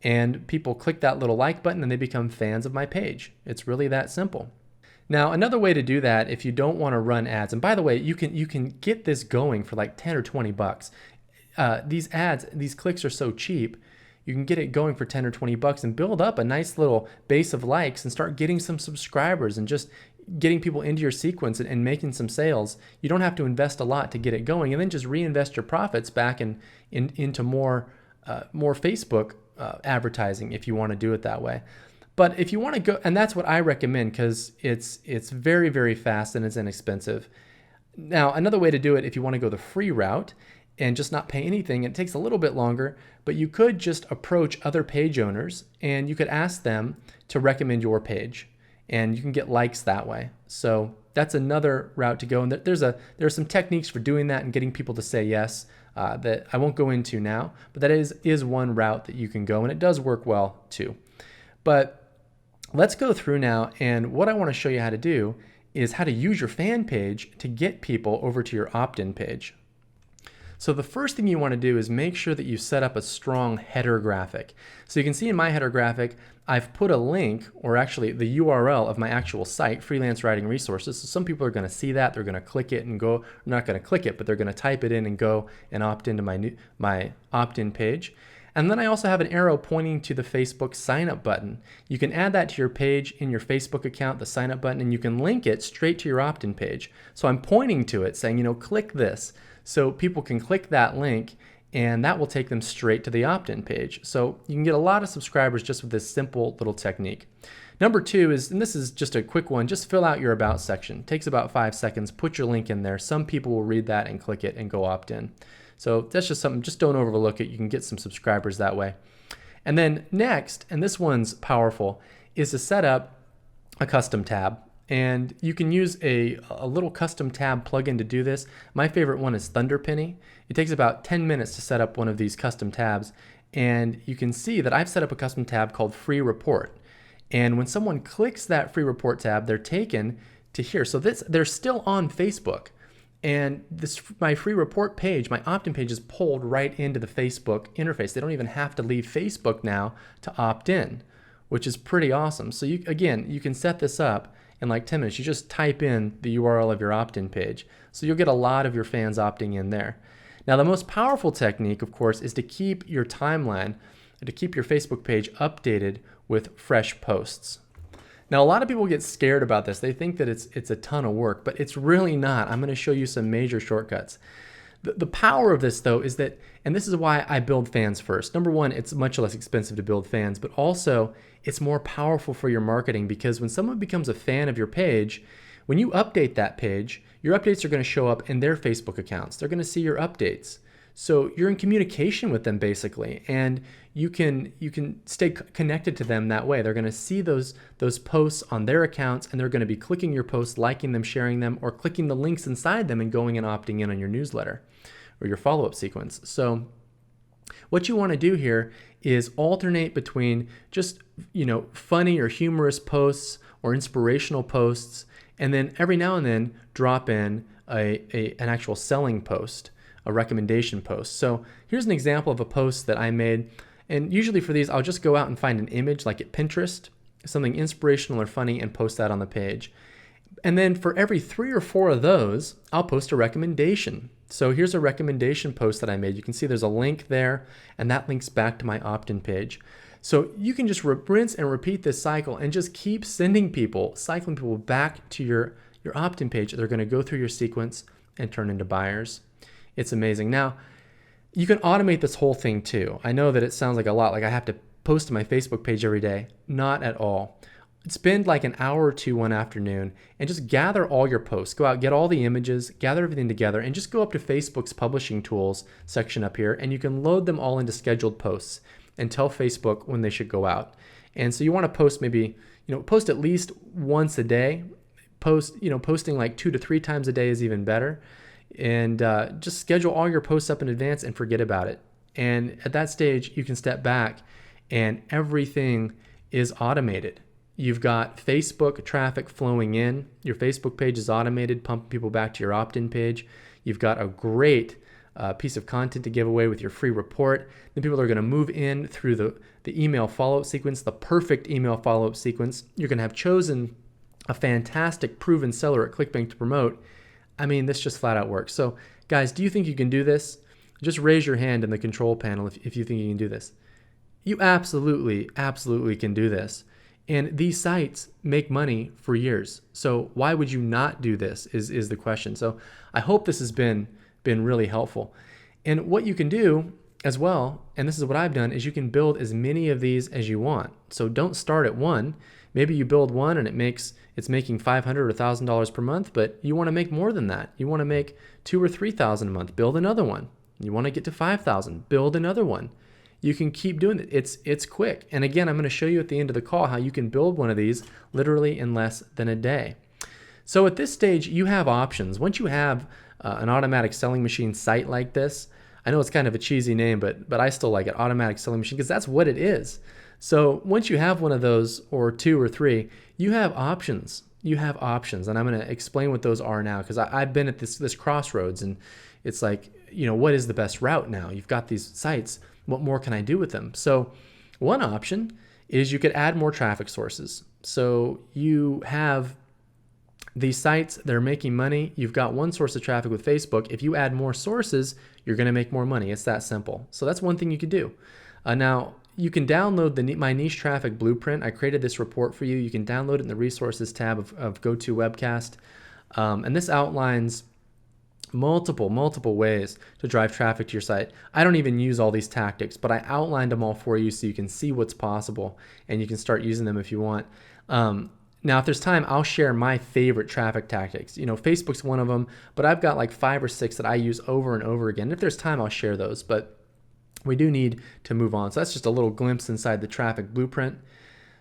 and people click that little like button and they become fans of my page. It's really that simple. Now, another way to do that, if you don't want to run ads, and by the way, you can get this going for like 10 or 20 bucks. These ads, these clicks are so cheap. You can get it going for 10 or 20 bucks and build up a nice little base of likes and start getting some subscribers and just getting people into your sequence and making some sales. You don't have to invest a lot to get it going, and then just reinvest your profits back into more Facebook advertising if you want to do it that way. But if you want to go, and that's what I recommend because it's very, very fast and it's inexpensive. Now, another way to do it if you want to go the free route and just not pay anything, it takes a little bit longer, but you could just approach other page owners and you could ask them to recommend your page, and you can get likes that way. So that's another route to go. And there are some techniques for doing that and getting people to say yes that I won't go into now, but that is one route that you can go, and it does work well too. But let's go through now, and what I want to show you how to do is how to use your fan page to get people over to your opt-in page. So the first thing you want to do is make sure that you set up a strong header graphic. So you can see in my header graphic, I've put a link, or actually the URL of my actual site, Freelance Writing Resources. So some people are going to see that, they're going to click it and go, not going to click it, but they're going to type it in and go and opt into my opt-in page. And then I also have an arrow pointing to the Facebook sign up button. You can add that to your page in your Facebook account, the sign up button, and you can link it straight to your opt-in page. So I'm pointing to it saying, click this. So people can click that link and that will take them straight to the opt-in page. So you can get a lot of subscribers just with this simple little technique. Number 2 is, and this is just a quick one, just fill out your about section. It takes about 5 seconds, put your link in there. Some people will read that and click it and go opt in. So that's just something, just don't overlook it. You can get some subscribers that way. And then next, and this one's powerful, is to set up a custom tab. And you can use a little custom tab plugin to do this. My favorite one is Thunderpenny. It takes about 10 minutes to set up one of these custom tabs. And you can see that I've set up a custom tab called Free Report. And when someone clicks that Free Report tab, they're taken to here. So they're still on Facebook. And my free report page, my opt-in page, is pulled right into the Facebook interface. They don't even have to leave Facebook now to opt in, which is pretty awesome. So you can set this up in like 10 minutes. You just type in the URL of your opt-in page. So you'll get a lot of your fans opting in there. Now, the most powerful technique, of course, is to keep your timeline, to keep your Facebook page updated with fresh posts. Now, a lot of people get scared about this. They think that it's a ton of work, but it's really not. I'm going to show you some major shortcuts. The power of this, though, is that, and this is why I build fans first. Number one, it's much less expensive to build fans, but also it's more powerful for your marketing, because when someone becomes a fan of your page, when you update that page, your updates are going to show up in their Facebook accounts. They're going to see your updates. So you're in communication with them basically, and you can stay connected to them that way. They're going to see those posts on their accounts, and they're going to be clicking your posts, liking them, sharing them, or clicking the links inside them and going and opting in on your newsletter or your follow-up sequence. So what you want to do here is alternate between just funny or humorous posts or inspirational posts, and then every now and then drop in an actual selling post, a recommendation post. So here's an example of a post that I made. And usually for these, I'll just go out and find an image like at Pinterest, something inspirational or funny, and post that on the page. And then for every 3 or 4 of those, I'll post a recommendation. So here's a recommendation post that I made. You can see there's a link there, and that links back to my opt-in page. So you can just rinse and repeat this cycle and just keep cycling people back to your opt-in page. They're going to go through your sequence and turn into buyers. It's amazing. Now, you can automate this whole thing too. I know that it sounds like a lot, like I have to post to my Facebook page every day. Not at all. Spend like an hour or 2 one afternoon and just gather all your posts. Go out, get all the images, gather everything together, and just go up to Facebook's publishing tools section up here, and you can load them all into scheduled posts and tell Facebook when they should go out. And so you want to post maybe, post at least once a day. Posting like 2 to 3 times a day is even better. And just schedule all your posts up in advance and forget about it. And at that stage, you can step back and everything is automated. You've got Facebook traffic flowing in. Your Facebook page is automated, pumping people back to your opt-in page. You've got a great piece of content to give away with your free report. Then people are going to move in through the email follow-up sequence, the perfect email follow-up sequence. You're going to have chosen a fantastic proven seller at ClickBank to promote. I mean, this just flat out works. So guys, do you think you can do this? Just raise your hand in the control panel if you think you can do this. You absolutely can do this. And these sites make money for years. So why would you not do this is the question. So I hope this has been really helpful. And what you can do as well, and this is what I've done, is you can build as many of these as you want. So don't start at one. Maybe you build one and it's making $500 or $1,000 per month, but you want to make more than that. You want to make $2,000 or $3,000 a month. Build another one. You want to get to $5,000. Build another one. You can keep doing it. It's quick. And again, I'm going to show you at the end of the call how you can build one of these literally in less than a day. So at this stage, you have options. Once you have an automatic selling machine site like this, I know it's kind of a cheesy name, but I still like it, automatic selling machine, because that's what it is. So once you have one of those, or two or three, you have options. You have options, and I'm going to explain what those are now, because I've been at this crossroads, and it's like, what is the best route now? You've got these sites. What more can I do with them? So one option is you could add more traffic sources. So you have these sites that are making money. You've got one source of traffic with Facebook. If you add more sources, you're going to make more money. It's that simple. So that's one thing you could do. Now, you can download my niche traffic blueprint. I created this report for you. You can download it in the resources tab of GoToWebcast. And this outlines multiple ways to drive traffic to your site. I don't even use all these tactics, but I outlined them all for you so you can see what's possible, and you can start using them if you want. Now, if there's time, I'll share my favorite traffic tactics. Facebook's one of them, but I've got like 5 or 6 that I use over and over again. If there's time, I'll share those, but we do need to move on. So that's just a little glimpse inside the traffic blueprint.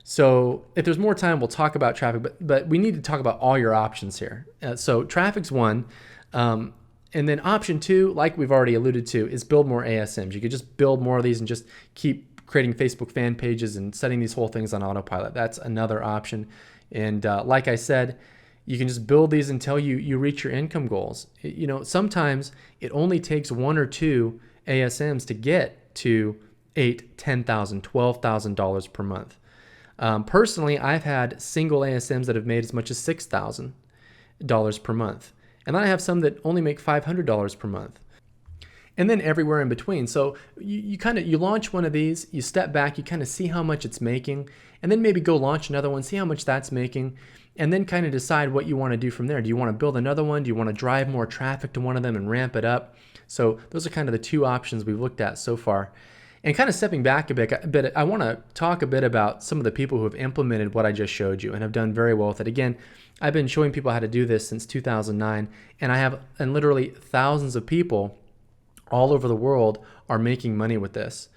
So if there's more time, we'll talk about traffic, but we need to talk about all your options here. So traffic's one. And then option 2, like we've already alluded to, is build more ASMs. You could just build more of these and just keep creating Facebook fan pages and setting these whole things on autopilot. That's another option. And like I said, you can just build these until you reach your income goals. Sometimes it only takes 1 or 2 ASMs to get to $8,000, $10,000, $12,000 per month. Personally, I've had single ASMs that have made as much as $6,000 per month. And then I have some that only make $500 per month. And then everywhere in between. So you launch one of these, you step back, you kind of see how much it's making, and then maybe go launch another one, see how much that's making, and then kind of decide what you want to do from there. Do you want to build another one? Do you want to drive more traffic to one of them and ramp it up? So those are kind of the 2 options we've looked at so far. And kind of stepping back a bit, I want to talk a bit about some of the people who have implemented what I just showed you and have done very well with it. Again, I've been showing people how to do this since 2009, and literally thousands of people all over the world are making money with this.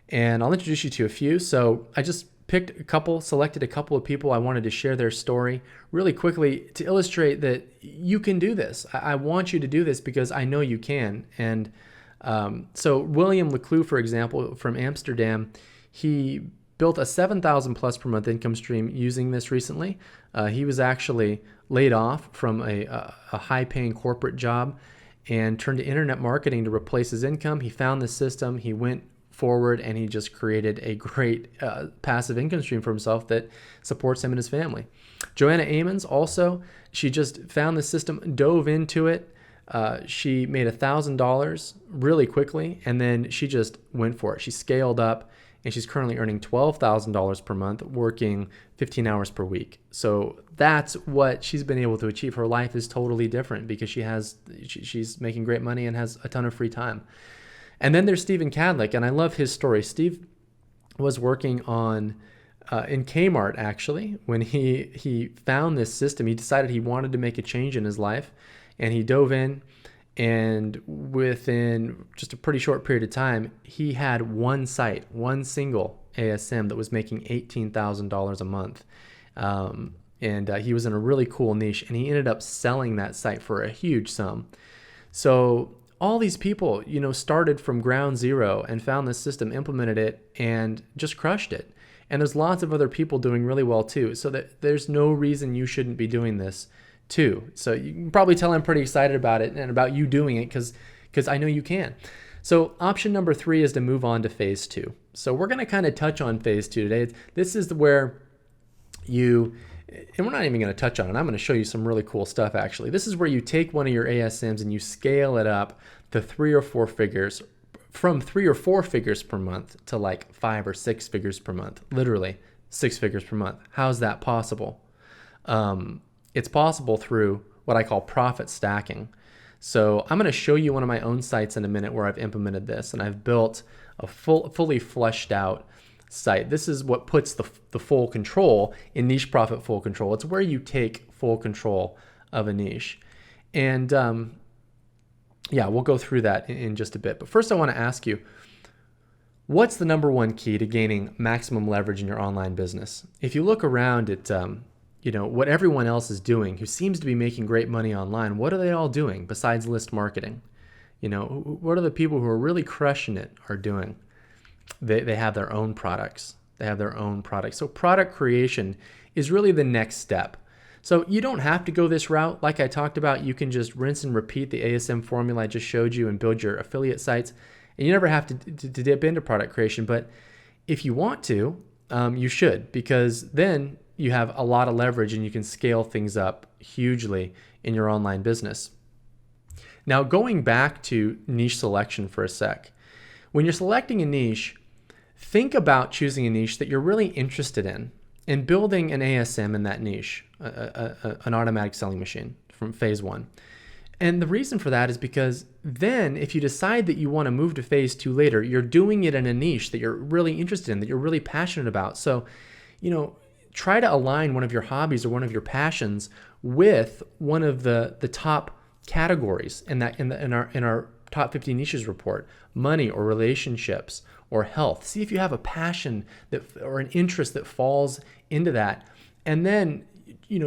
And I'll introduce you to a few. So I just selected a couple of people I wanted to share their story really quickly to illustrate that you can do this. I want you to do this because I know you can. And so William Leclue, for example, from Amsterdam, he built a $7,000+ per month income stream using this recently. He was actually laid off from a high-paying corporate job and turned to internet marketing to replace his income. He found the system, he went forward, and he just created a great passive income stream for himself that supports him and his family. Joanna Amons also, she just found the system, dove into it. She made $1,000 really quickly, and then she just went for it. She scaled up, and she's currently earning $12,000 per month, working 15 hours per week. So that's what she's been able to achieve. Her life is totally different because she's making great money and has a ton of free time. And then there's Stephen Cadlick, and I love his story. Steve was working in Kmart, actually, when he found this system. He decided he wanted to make a change in his life, and he dove in, and within just a pretty short period of time, he had one single ASM that was making $18,000 a month. And he was in a really cool niche, and he ended up selling that site for a huge sum. So all these people, started from ground zero and found this system, implemented it, and just crushed it. And there's lots of other people doing really well too. So that there's no reason you shouldn't be doing this too. So you can probably tell I'm pretty excited about it and about you doing it because I know you can. So option number 3 is to move on to phase 2. So we're going to kind of touch on phase 2 today. This is where and we're not even going to touch on it. I'm going to show you some really cool stuff, actually. This is where you take one of your ASMs and you scale it up to 3 or 4 figures, from 3 or 4 figures per month to like 5 or 6 figures per month, literally 6 figures per month. How's that possible? It's possible through what I call profit stacking. So I'm going to show you one of my own sites in a minute where I've implemented this, and I've built a fully fleshed out site. This is what puts the full control in Niche Profit Full Control. It's where you take full control of a niche. And we'll go through that in just a bit. But first I want to ask you, what's the number one key to gaining maximum leverage in your online business? If you look around at what everyone else is doing who seems to be making great money online, what are they all doing besides list marketing? What are the people who are really crushing it are doing? They have their own products. They have their own product. So product creation is really the next step. So you don't have to go this route. Like I talked about, you can just rinse and repeat the ASM formula I just showed you and build your affiliate sites. And you never have to dip into product creation. But if you want to, you should, because then you have a lot of leverage and you can scale things up hugely in your online business. Now, going back to niche selection for a sec. When you're selecting a niche, think about choosing a niche that you're really interested in and building an ASM in that niche, an automatic selling machine from phase one. And the reason for that is because then if you decide that you want to move to phase two later, you're doing it in a niche that you're really interested in, that you're really passionate about. So, try to align one of your hobbies or one of your passions with one of the top categories in our top 50 niches report: money or relationships or health. See if you have a passion or an interest that falls into that, and then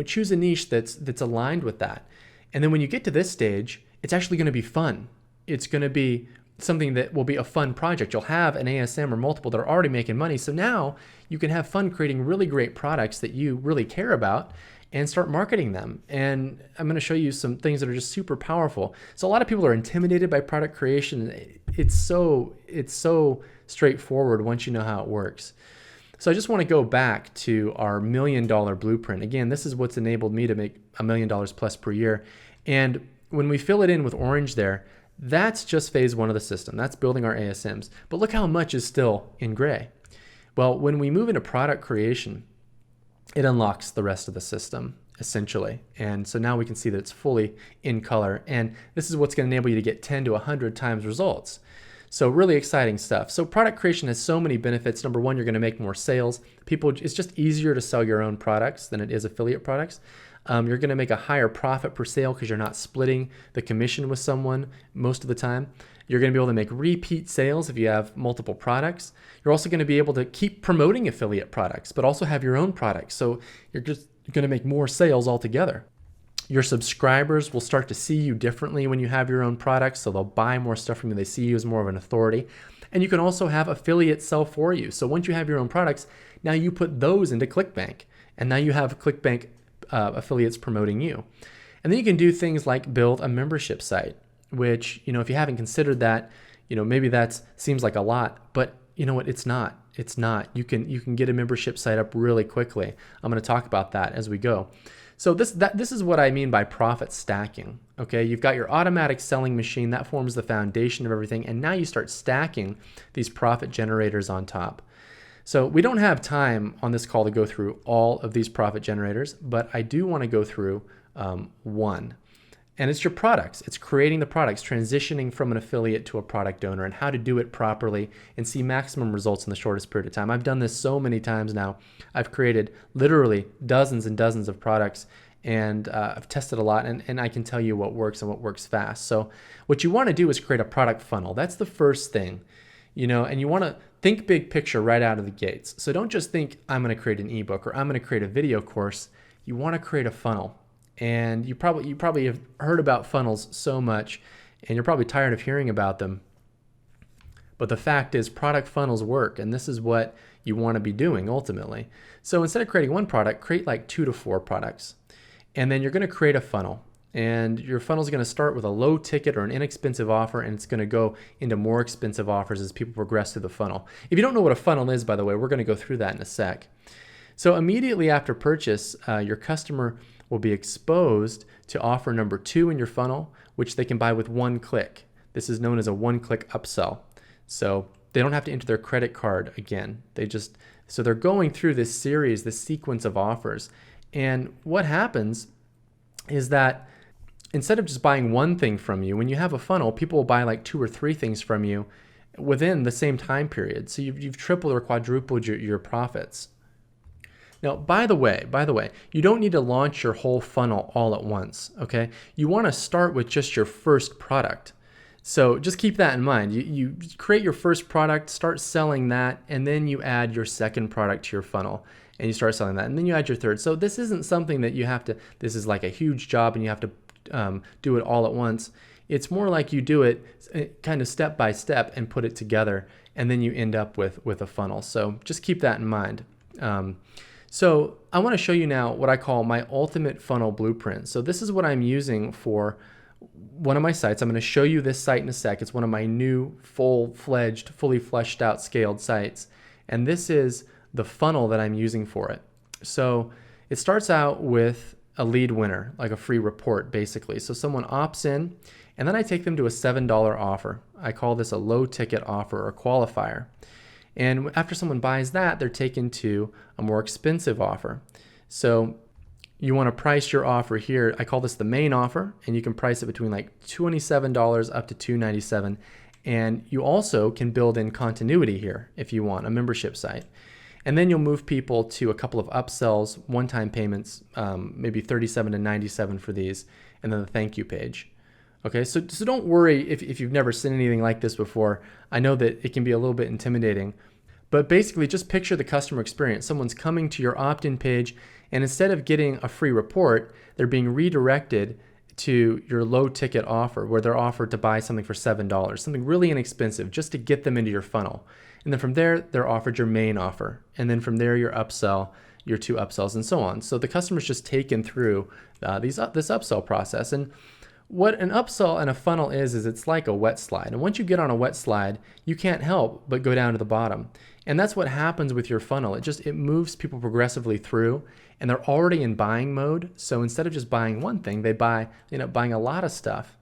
choose a niche that's aligned with that. And then when you get to this stage, it's actually going to be fun. It's going to be something that will be a fun project. You'll have an ASM or multiple that are already making money. So now you can have fun creating really great products that you really care about and start marketing them. And I'm going to show you some things that are just super powerful. So a lot of people are intimidated by product creation. It's so straightforward once you know how it works. So I just want to go back to our $1 million blueprint. Again, this is what's enabled me to make $1 million plus per year. And when we fill it in with orange there, that's just phase one of the system. That's building our ASMs. But look how much is still in gray. Well, when we move into product creation, it unlocks the rest of the system, essentially. And so now we can see that it's fully in color. And this is what's going to enable you to get 10 to 100 times results. So really exciting stuff. So product creation has so many benefits. Number one, you're going to make more sales. It's just easier to sell your own products than it is affiliate products. You're going to make a higher profit per sale because you're not splitting the commission with someone most of the time. You're going to be able to make repeat sales if you have multiple products. You're also going to be able to keep promoting affiliate products, but also have your own products. So you're going to make more sales altogether. Your subscribers will start to see you differently when you have your own products, so they'll buy more stuff from you. They see you as more of an authority. And you can also have affiliates sell for you. So once you have your own products, now you put those into ClickBank, and now you have ClickBank affiliates promoting you. And then you can do things like build a membership site, which, if you haven't considered that, maybe that seems like a lot, but you know what? It's not. It's not. You can get a membership site up really quickly. I'm going to talk about that as we go. So this is what I mean by profit stacking. Okay, you've got your automatic selling machine that forms the foundation of everything, and now you start stacking these profit generators on top. So we don't have time on this call to go through all of these profit generators, but I do want to go through one. And it's your products. It's creating the products, transitioning from an affiliate to a product owner, and how to do it properly and see maximum results in the shortest period of time. I've done this so many times now. I've created literally dozens and dozens of products, and I've tested a lot, and I can tell you what works and what works fast. So what you want to do is create a product funnel. That's the first thing, and you want to think big picture right out of the gates. So don't just think, I'm going to create an ebook or I'm going to create a video course. You want to create a funnel. And you probably have heard about funnels so much, and you're probably tired of hearing about them. But the fact is, product funnels work, and this is what you want to be doing ultimately. So instead of creating one product, create like 2 to 4 products. And then you're going to create a funnel. And your funnel is going to start with a low ticket or an inexpensive offer, and it's going to go into more expensive offers as people progress through the funnel. If you don't know what a funnel is, by the way, we're going to go through that in a sec. So immediately after purchase, your customer will be exposed to offer number 2 in your funnel, which they can buy with one click. This is known as a one-click upsell. So they don't have to enter their credit card again. So they're going through this sequence of offers. And what happens is that instead of just buying one thing from you, when you have a funnel, people will buy like 2 or 3 things from you within the same time period. So you've tripled or quadrupled your profits. Now, by the way, you don't need to launch your whole funnel all at once, okay? You want to start with just your first product. So just keep that in mind. You create your first product, start selling that, and then you add your second product to your funnel, and you start selling that, and then you add your third. So this isn't something that this is like a huge job and you have to do it all at once. It's more like you do it kind of step by step and put it together, and then you end up with a funnel. So just keep that in mind. So I want to show you now what I call my ultimate funnel blueprint. So this is what I'm using for one of my sites. I'm going to show you this site in a sec. It's one of my new full-fledged, fully fleshed out, scaled sites. And this is the funnel that I'm using for it. So it starts out with a lead winner, like a free report, basically. So someone opts in, and then I take them to a $7 offer. I call this a low ticket offer or qualifier. And after someone buys that, they're taken to a more expensive offer. So you want to price your offer here. I call this the main offer, and you can price it between like $27 up to $297. And you also can build in continuity here if you want, a membership site. And then you'll move people to a couple of upsells, one-time payments, maybe $37 to $97 for these, and then the thank you page. Okay, so don't worry if you've never seen anything like this before. I know that it can be a little bit intimidating, but basically just picture the customer experience. Someone's coming to your opt-in page, and instead of getting a free report, they're being redirected to your low ticket offer where they're offered to buy something for $7, something really inexpensive just to get them into your funnel. And then from there, they're offered your main offer. And then from there, your upsell, your 2 upsells, and so on. So the customer's just taken through this upsell process. And what an upsell and a funnel is it's like a wet slide. And once you get on a wet slide, you can't help but go down to the bottom. And that's what happens with your funnel. It moves people progressively through, and they're already in buying mode. So instead of just buying one thing, they end up buying a lot of stuff.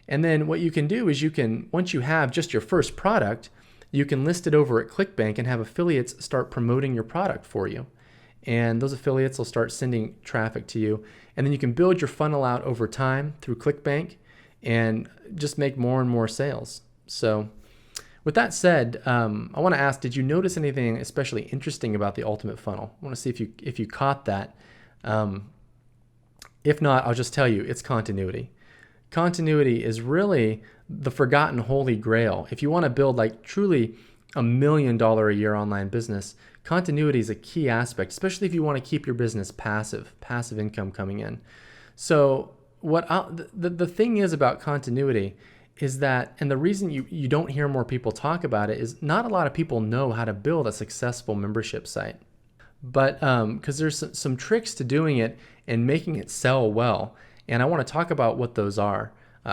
And then what you can do is once you have just your first product, you can list it over at ClickBank and have affiliates start promoting your product for you. And those affiliates will start sending traffic to you. And then you can build your funnel out over time through ClickBank and just make more and more sales. So with that said, I want to ask, did you notice anything especially interesting about the ultimate funnel? I want to see if you caught that. If not, I'll just tell you, it's continuity. Continuity is really the forgotten holy grail. If you want to build like truly $1 million a year online business, continuity is a key aspect, especially if you want to keep your business passive income coming in. So the thing is about continuity is that, and the reason you don't hear more people talk about it is not a lot of people know how to build a successful membership site. But because there's some tricks to doing it and making it sell well. And I want to talk about what those are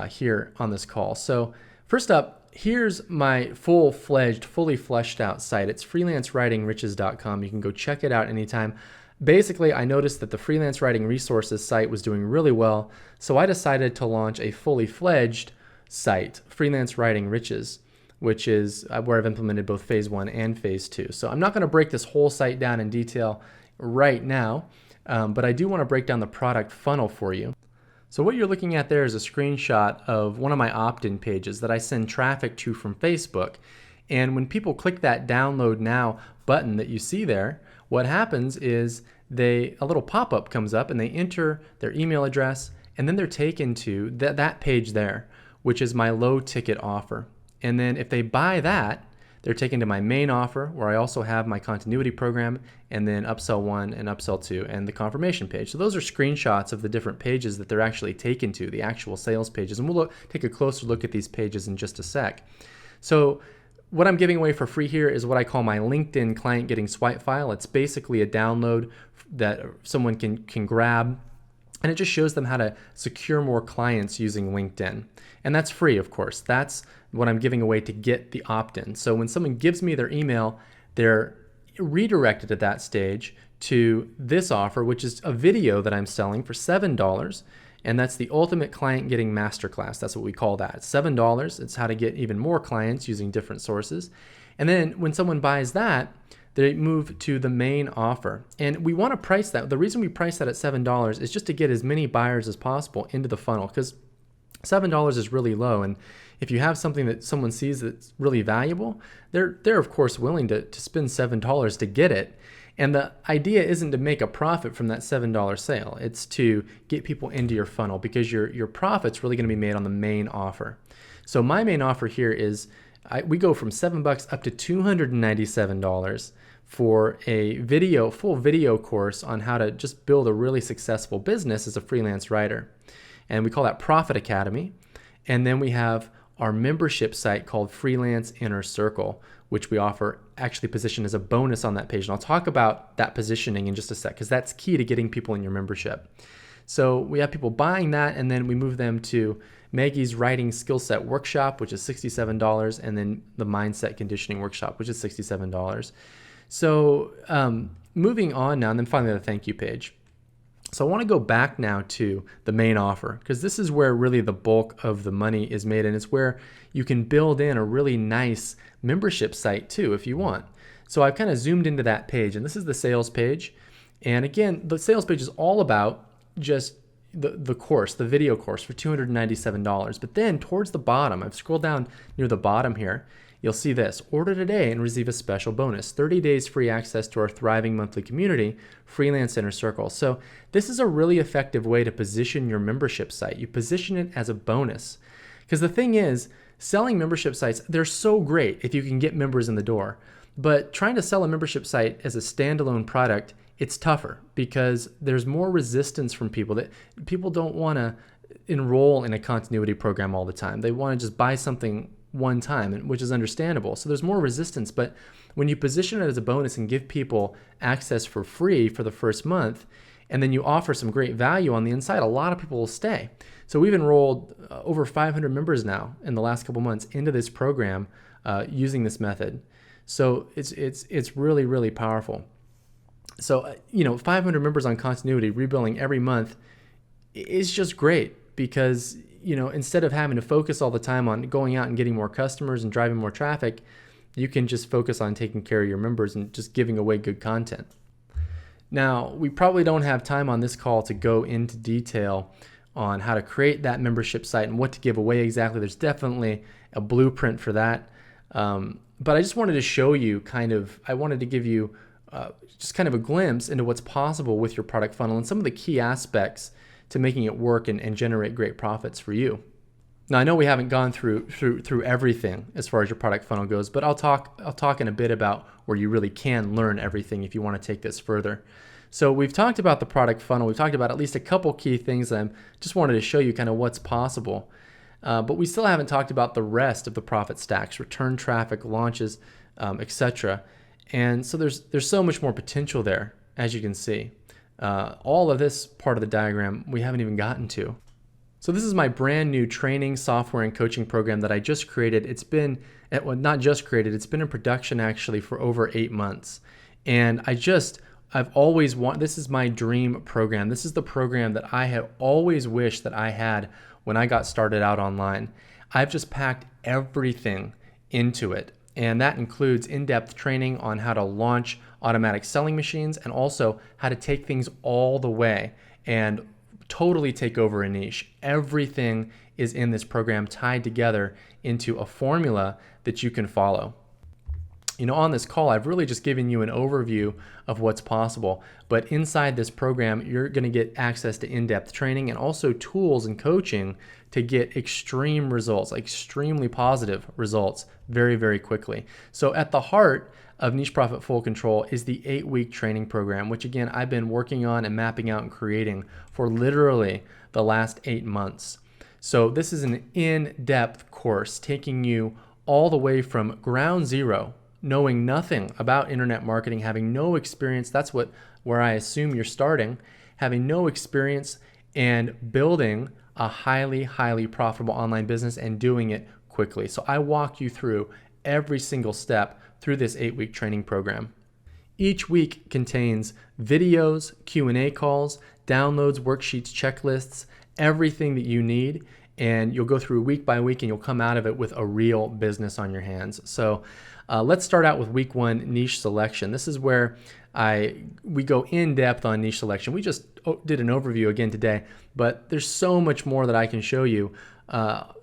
here on this call. So first up, here's my fully fleshed out site. It's freelancewritingriches.com. You can go check it out anytime. Basically, I noticed that the freelance writing resources site was doing really well. So I decided to launch a fully fledged site, Freelance Writing Riches, which is where I've implemented both phase 1 and phase 2. So I'm not going to break this whole site down in detail right now, but I do want to break down the product funnel for you. So what you're looking at there is a screenshot of one of my opt-in pages that I send traffic to from Facebook. And when people click that download now button that you see there, what happens is a little pop-up comes up and they enter their email address, and then they're taken to that page there, which is my low ticket offer. And then if they buy that, they're taken to my main offer, where I also have my continuity program, and then upsell 1 and upsell 2 and the confirmation page. So those are screenshots of the different pages that they're actually taken to, the actual sales pages. And we'll take a closer look at these pages in just a sec. So what I'm giving away for free here is what I call my LinkedIn client getting swipe file. It's basically a download that someone can grab, and it just shows them how to secure more clients using LinkedIn. And that's free, of course. That's what I'm giving away to get the opt-in. So when someone gives me their email, they're redirected at that stage to this offer, which is a video that I'm selling for $7. And that's the Ultimate Client Getting Masterclass. That's what we call that. It's $7. It's how to get even more clients using different sources. And then when someone buys that, they move to the main offer. And we want to price that. The reason we price that at $7 is just to get as many buyers as possible into the funnel, because $7 is really low. And if you have something that someone sees that's really valuable, they're of course willing to spend $7 to get it. And the idea isn't to make a profit from that $7 sale. It's to get people into your funnel, because your profit's really going to be made on the main offer. So my main offer here is we go from $7 up to $297 for a full video course on how to just build a really successful business as a freelance writer. And we call that Profit Academy. And then we have our membership site called Freelance Inner Circle, which we offer actually positioned as a bonus on that page. And I'll talk about that positioning in just a sec, because that's key to getting people in your membership. So we have people buying that, and then we move them to Maggie's Writing Skill Set Workshop, which is $67, and then the Mindset Conditioning Workshop, which is $67. So moving on now, and then finally the thank you page. So I want to go back now to the main offer, because this is where really the bulk of the money is made, and it's where you can build in a really nice membership site too if you want. So I've kind of zoomed into that page, and this is the sales page. And again, the sales page is all about just the course, the video course for $297. But then towards the bottom, I've scrolled down near the bottom here, you'll see this: order today and receive a special bonus, 30 days free access to our thriving monthly community, Freelance Inner Circle. So this is a really effective way to position your membership site. You position it as a bonus, because the thing is, selling membership sites, they're so great if you can get members in the door. But trying to sell a membership site as a standalone product, it's tougher, because there's more resistance from people. That people don't want to enroll in a continuity program all the time. They want to just buy something one time, which is understandable. So there's more resistance. But when you position it as a bonus and give people access for free for the first month, and then you offer some great value on the inside, a lot of people will stay. So we've enrolled over 500 members now in the last couple months into this program using this method. So it's really, really powerful. So, 500 members on continuity, rebilling every month is just great, because, instead of having to focus all the time on going out and getting more customers and driving more traffic, you can just focus on taking care of your members and just giving away good content. Now, we probably don't have time on this call to go into detail on how to create that membership site and what to give away exactly. There's definitely a blueprint for that. But I just wanted to show you I wanted to give you just kind of a glimpse into what's possible with your product funnel and some of the key aspects to making it work and generate great profits for you. Now, I know we haven't gone through everything as far as your product funnel goes, but I'll talk in a bit about where you really can learn everything if you want to take this further. So we've talked about the product funnel. We've talked about at least a couple key things. I just wanted to show you kind of what's possible. But we still haven't talked about the rest of the profit stacks: return traffic, launches, etc. And so there's so much more potential there, as you can see. All of this part of the diagram we haven't even gotten to. So this is my brand new training, software, and coaching program that I just created. It's been, well, not just created, it's been in production actually for over 8 months. And I've always this is my dream program. This is the program that I have always wished that I had when I got started out online. I've just packed everything into it. And that includes in-depth training on how to launch automatic selling machines, and also how to take things all the way and totally take over a niche. Everything is in this program, tied together into a formula that you can follow. On this call, I've really just given you an overview of what's possible, but inside this program, you're going to get access to in-depth training and also tools and coaching to get extreme results, extremely positive results very, very quickly. So at the heart of Niche Profit Full Control is the 8-week training program, which again, I've been working on and mapping out and creating for literally the last 8 months. So this is an in-depth course taking you all the way from ground zero, knowing nothing about internet marketing, having no experience. That's where I assume you're starting, having no experience, and building a highly, highly profitable online business and doing it quickly. So I walk you through every single step through this 8-week training program. Each week contains videos, Q&A calls, downloads, worksheets, checklists, everything that you need. And you'll go through week by week, and you'll come out of it with a real business on your hands. So let's start out with week 1, niche selection. This is where we go in depth on niche selection. We just did an overview again today, but there's so much more that I can show you.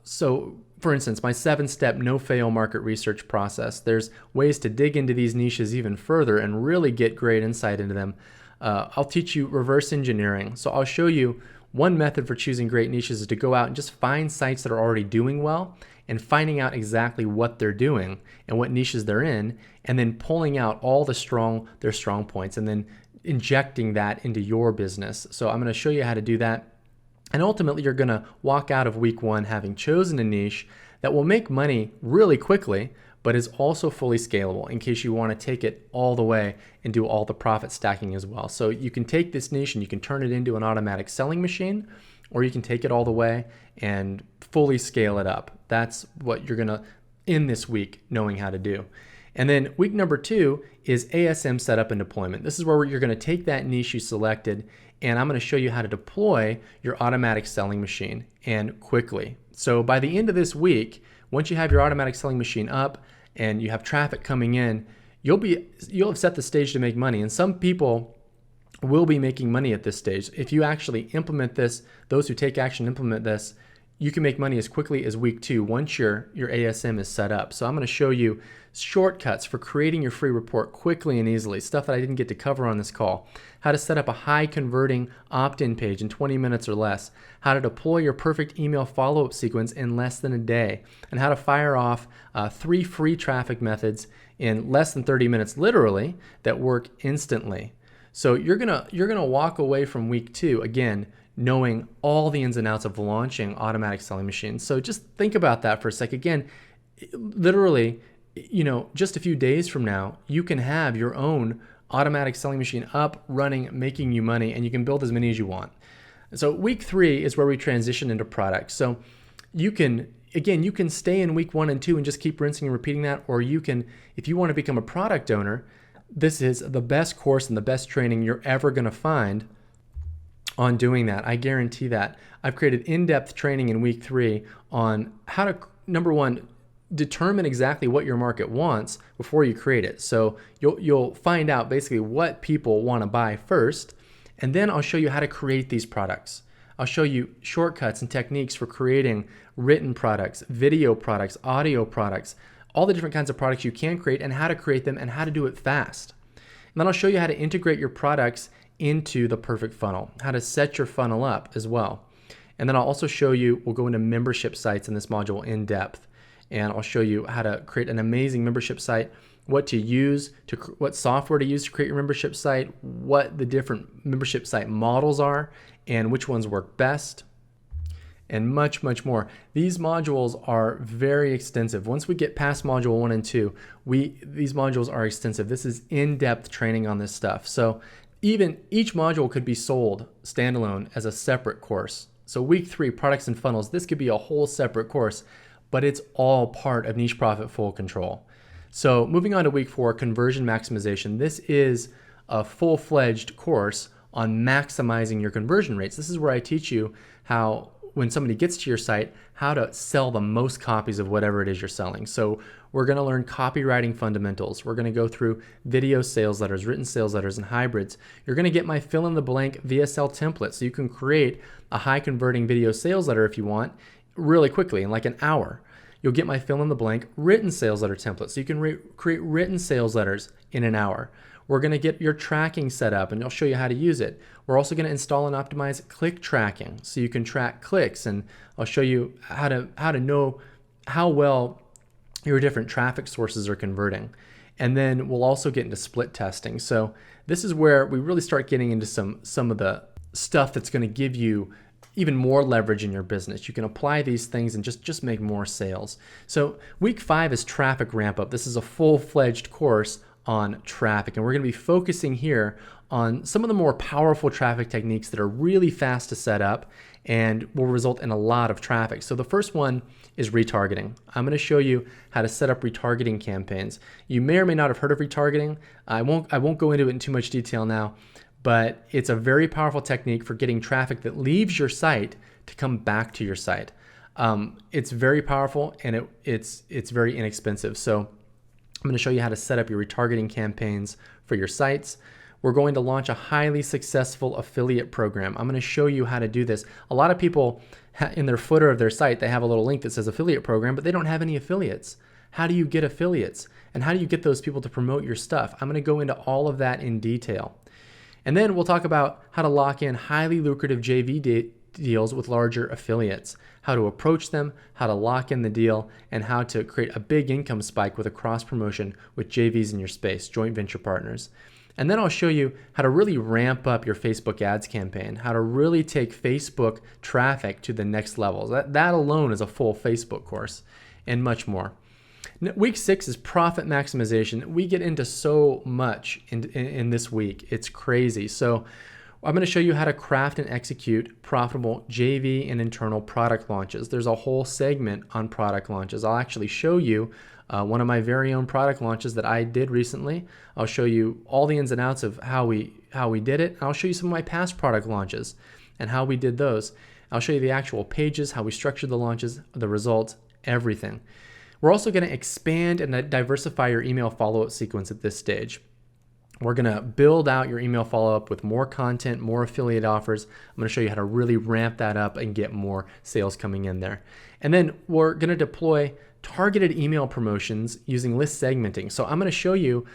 So for instance, my 7-step no-fail market research process. There's ways to dig into these niches even further and really get great insight into them. I'll teach you reverse engineering. So I'll show you one method for choosing great niches is to go out and just find sites that are already doing well and finding out exactly what they're doing and what niches they're in, and then pulling out all their strong points and then injecting that into your business. So I'm going to show you how to do that. And ultimately, you're going to walk out of week one having chosen a niche that will make money really quickly, but is also fully scalable in case you want to take it all the way and do all the profit stacking as well. So you can take this niche and you can turn it into an automatic selling machine, or you can take it all the way and fully scale it up. That's what you're going to end this week knowing how to do. And then week number 2 is ASM setup and deployment. This is where you're going to take that niche you selected, and I'm going to show you how to deploy your automatic selling machine, and quickly. So by the end of this week, once you have your automatic selling machine up and you have traffic coming in, you'll have set the stage to make money. And some people will be making money at this stage. If you actually implement this, those who take action implement this, you can make money as quickly as week 2 once your ASM is set up. So I'm going to show you shortcuts for creating your free report quickly and easily, stuff that I didn't get to cover on this call. How to set up a high converting opt-in page in 20 minutes or less. How to deploy your perfect email follow-up sequence in less than a day. And how to fire off 3 free traffic methods in less than 30 minutes, literally, that work instantly. So you're gonna walk away from week 2 again knowing all the ins and outs of launching automatic selling machines. So just think about that for a sec. Again, literally, just a few days from now, you can have your own automatic selling machine up, running, making you money, and you can build as many as you want. So week 3 is where we transition into products. So you can stay in week 1 and 2 and just keep rinsing and repeating that, or you can, if you want to become a product owner, this is the best course and the best training you're ever going to find on doing that. I guarantee that. I've created in-depth training in week 3 on how to, number 1, determine exactly what your market wants before you create it. So you'll find out basically what people want to buy first, and then I'll show you how to create these products. I'll show you shortcuts and techniques for creating written products, video products, audio products, all the different kinds of products you can create and how to create them and how to do it fast. And then I'll show you how to integrate your products into the perfect funnel, how to set your funnel up as well. And then I'll also show you, we'll go into membership sites in this module in depth, and I'll show you how to create an amazing membership site, what software to use to create your membership site, what the different membership site models are, and which ones work best, and much, much more. These modules are very extensive. Once we get past module 1 and 2, these modules are extensive. This is in-depth training on this stuff. So even each module could be sold standalone as a separate course. So week 3, products and funnels, this could be a whole separate course, but it's all part of Niche Profit Full Control. So moving on to week 4, conversion maximization. This is a full-fledged course on maximizing your conversion rates. This is where I teach you how, when somebody gets to your site, how to sell the most copies of whatever it is you're selling. So we're going to learn copywriting fundamentals. We're going to go through video sales letters, written sales letters, and hybrids. You're going to get my fill-in-the-blank VSL template, so you can create a high-converting video sales letter if you want really quickly, in like an hour. You'll get my fill-in-the-blank written sales letter template, so you can create written sales letters in an hour. We're going to get your tracking set up, and I'll show you how to use it. We're also going to install and optimize click tracking, so you can track clicks, and I'll show you how to know how well your different traffic sources are converting. And then we'll also get into split testing. So this is where we really start getting into some of the stuff that's going to give you even more leverage in your business. You can apply these things and just make more sales. So week 5 is traffic ramp up. This is a full-fledged course on traffic, and we're going to be focusing here on some of the more powerful traffic techniques that are really fast to set up and will result in a lot of traffic. So the first one is retargeting. I'm going to show you how to set up retargeting campaigns. You may or may not have heard of retargeting. I won't go into it in too much detail now, but it's a very powerful technique for getting traffic that leaves your site to come back to your site. It's very powerful, and it's very inexpensive. So I'm going to show you how to set up your retargeting campaigns for your sites. We're going to launch a highly successful affiliate program. I'm going to show you how to do this. A lot of people, in their footer of their site, they have a little link that says affiliate program, but they don't have any affiliates. How do you get affiliates? And how do you get those people to promote your stuff? I'm going to go into all of that in detail. And then we'll talk about how to lock in highly lucrative JV deals with larger affiliates, how to approach them, how to lock in the deal, and how to create a big income spike with a cross promotion with JVs in your space, joint venture partners. And then I'll show you how to really ramp up your Facebook ads campaign, how to really take Facebook traffic to the next levels. That alone is a full Facebook course, and much more. Week 6 is profit maximization. We get into so much in this week. It's crazy. So I'm going to show you how to craft and execute profitable JV and internal product launches. There's a whole segment on product launches. I'll actually show you one of my very own product launches that I did recently. I'll show you all the ins and outs of how we did it. I'll show you some of my past product launches and how we did those. I'll show you the actual pages, how we structured the launches, the results, everything. We're also going to expand and diversify your email follow-up sequence at this stage. We're going to build out your email follow-up with more content, more affiliate offers. I'm going to show you how to really ramp that up and get more sales coming in there. And then we're going to deploy targeted email promotions using list segmenting. So I'm going to show you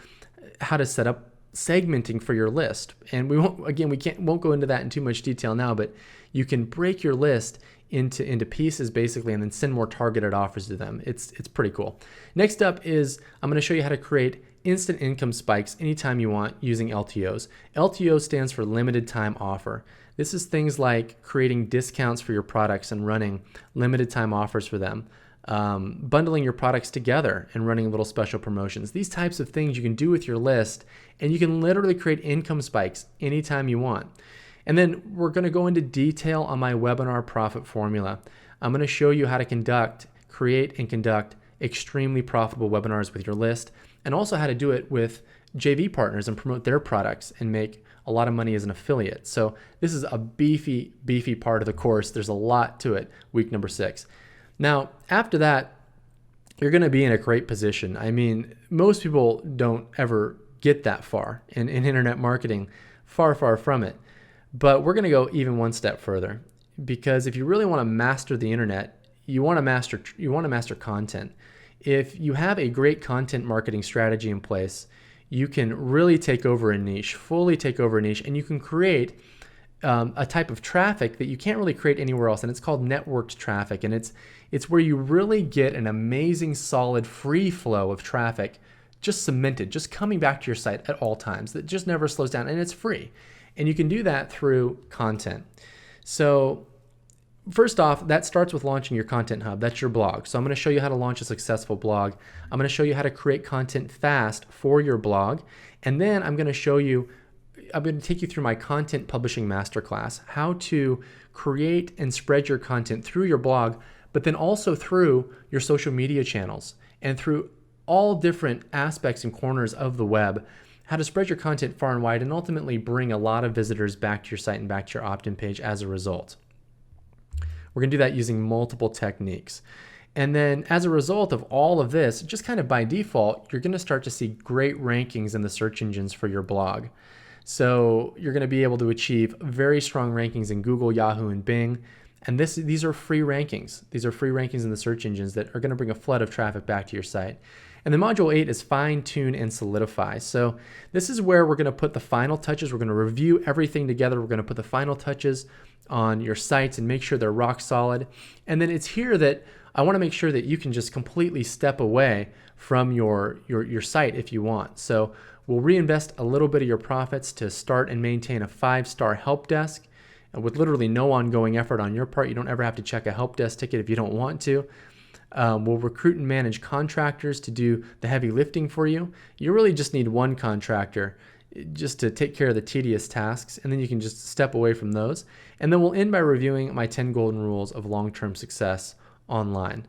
how to set up segmenting for your list. And we won't go into that in too much detail now, but you can break your list into pieces basically and then send more targeted offers to them. It's pretty cool. Next up is I'm going to show you how to create instant income spikes anytime you want using LTOs. LTO stands for limited time offer. This is things like creating discounts for your products and running limited time offers for them. Bundling your products together and running little special promotions. These types of things you can do with your list, and you can literally create income spikes anytime you want. And then we're going to go into detail on my webinar profit formula. I'm going to show you how to create and conduct extremely profitable webinars with your list, and also how to do it with JV partners and promote their products and make a lot of money as an affiliate. So this is a beefy part of the course. There's a lot to it, week number 6. Now, after that, you're going to be in a great position. I mean, most people don't ever get that far in internet marketing, far from it. But we're going to go even one step further, because if you really want to master the internet, you want to master content. If you have a great content marketing strategy in place, you can really take over a niche, fully take over a niche, and you can create a type of traffic that you can't really create anywhere else, and it's called networked traffic. And it's where you really get an amazing, solid, free flow of traffic, just cemented, just coming back to your site at all times, that just never slows down, and it's free. And you can do that through content. So first off, that starts with launching your content hub. That's your blog. So I'm going to show you how to launch a successful blog. I'm going to show you how to create content fast for your blog. And then I'm going to take you through my content publishing masterclass, how to create and spread your content through your blog, but then also through your social media channels and through all different aspects and corners of the web, how to spread your content far and wide and ultimately bring a lot of visitors back to your site and back to your opt-in page as a result. We're going to do that using multiple techniques. And then as a result of all of this, just kind of by default, you're going to start to see great rankings in the search engines for your blog. So you're going to be able to achieve very strong rankings in Google, Yahoo, and Bing. And these are free rankings. These are free rankings in the search engines that are going to bring a flood of traffic back to your site. And then module 8 is fine tune and solidify. So this is where we're going to put the final touches. We're going to review everything together. We're going to put the final touches on your sites and make sure they're rock solid. And then it's here that I want to make sure that you can just completely step away from your site if you want. So we'll reinvest a little bit of your profits to start and maintain a 5-star help desk with literally no ongoing effort on your part. You don't ever have to check a help desk ticket if you don't want to. We'll recruit and manage contractors to do the heavy lifting for you. You really just need one contractor just to take care of the tedious tasks, and then you can just step away from those. And then we'll end by reviewing my 10 golden rules of long-term success online.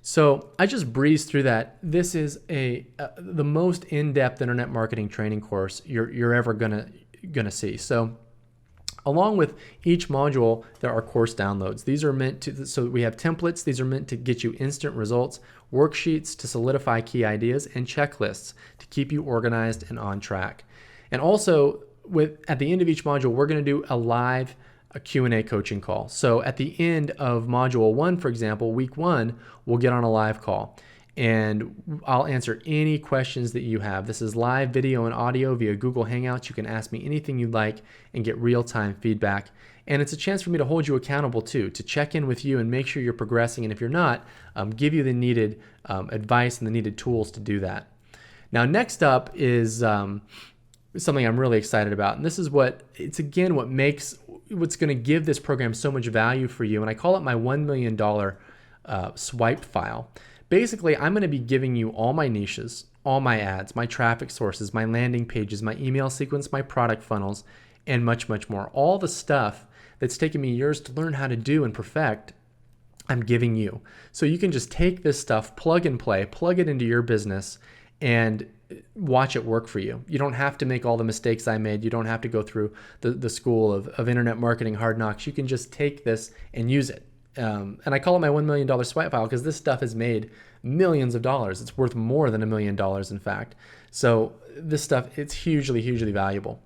So I just breezed through that. This is the most in-depth internet marketing training course you're ever gonna see. So along with each module, there are course downloads. These are meant to, so we have templates. These are meant to get you instant results, worksheets to solidify key ideas, and checklists to keep you organized and on track. And also, at the end of each module, we're going to do a live Q&A coaching call. So at the end of module 1, for example, week 1, we'll get on a live call and I'll answer any questions that you have. This is live video and audio via Google Hangouts. You can ask me anything you'd like and get real-time feedback. And it's a chance for me to hold you accountable too, to check in with you and make sure you're progressing. And if you're not, give you the needed advice and the needed tools to do that. Now, next up is something I'm really excited about. And this is what's going to give this program so much value for you. And I call it my $1 million swipe file. Basically, I'm going to be giving you all my niches, all my ads, my traffic sources, my landing pages, my email sequence, my product funnels, and much, much more. All the stuff that's taken me years to learn how to do and perfect, I'm giving you. So you can just take this stuff, plug and play, plug it into your business, and watch it work for you. You don't have to make all the mistakes I made. You don't have to go through the school of internet marketing hard knocks. You can just take this and use it. And I call it my $1 million swipe file because this stuff has made millions of dollars. It's worth more than $1 million, in fact. So this stuff, it's hugely, hugely valuable.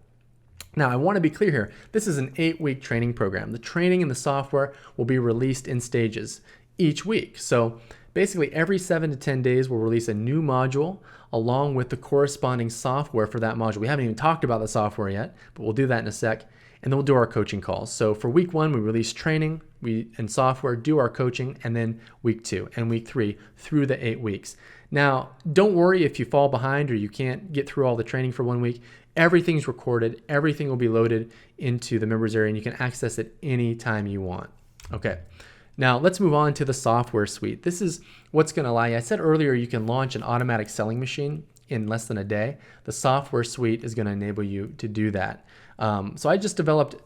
Now, I want to be clear here. This is an 8-week training program. The training and the software will be released in stages each week. So basically, every 7 to 10 days, we'll release a new module along with the corresponding software for that module. We haven't even talked about the software yet, but we'll do that in a sec. And then we'll do our coaching calls. So for week 1, we release training and software, do our coaching, and then week 2 and week 3 through the 8 weeks. Now, don't worry if you fall behind or you can't get through all the training for 1 week. Everything's recorded. Everything will be loaded into the members area, and you can access it anytime you want. Okay. Now, let's move on to the software suite. This is what's going to allow you. I said earlier you can launch an automatic selling machine in less than a day. The software suite is going to enable you to do that. So I just developed,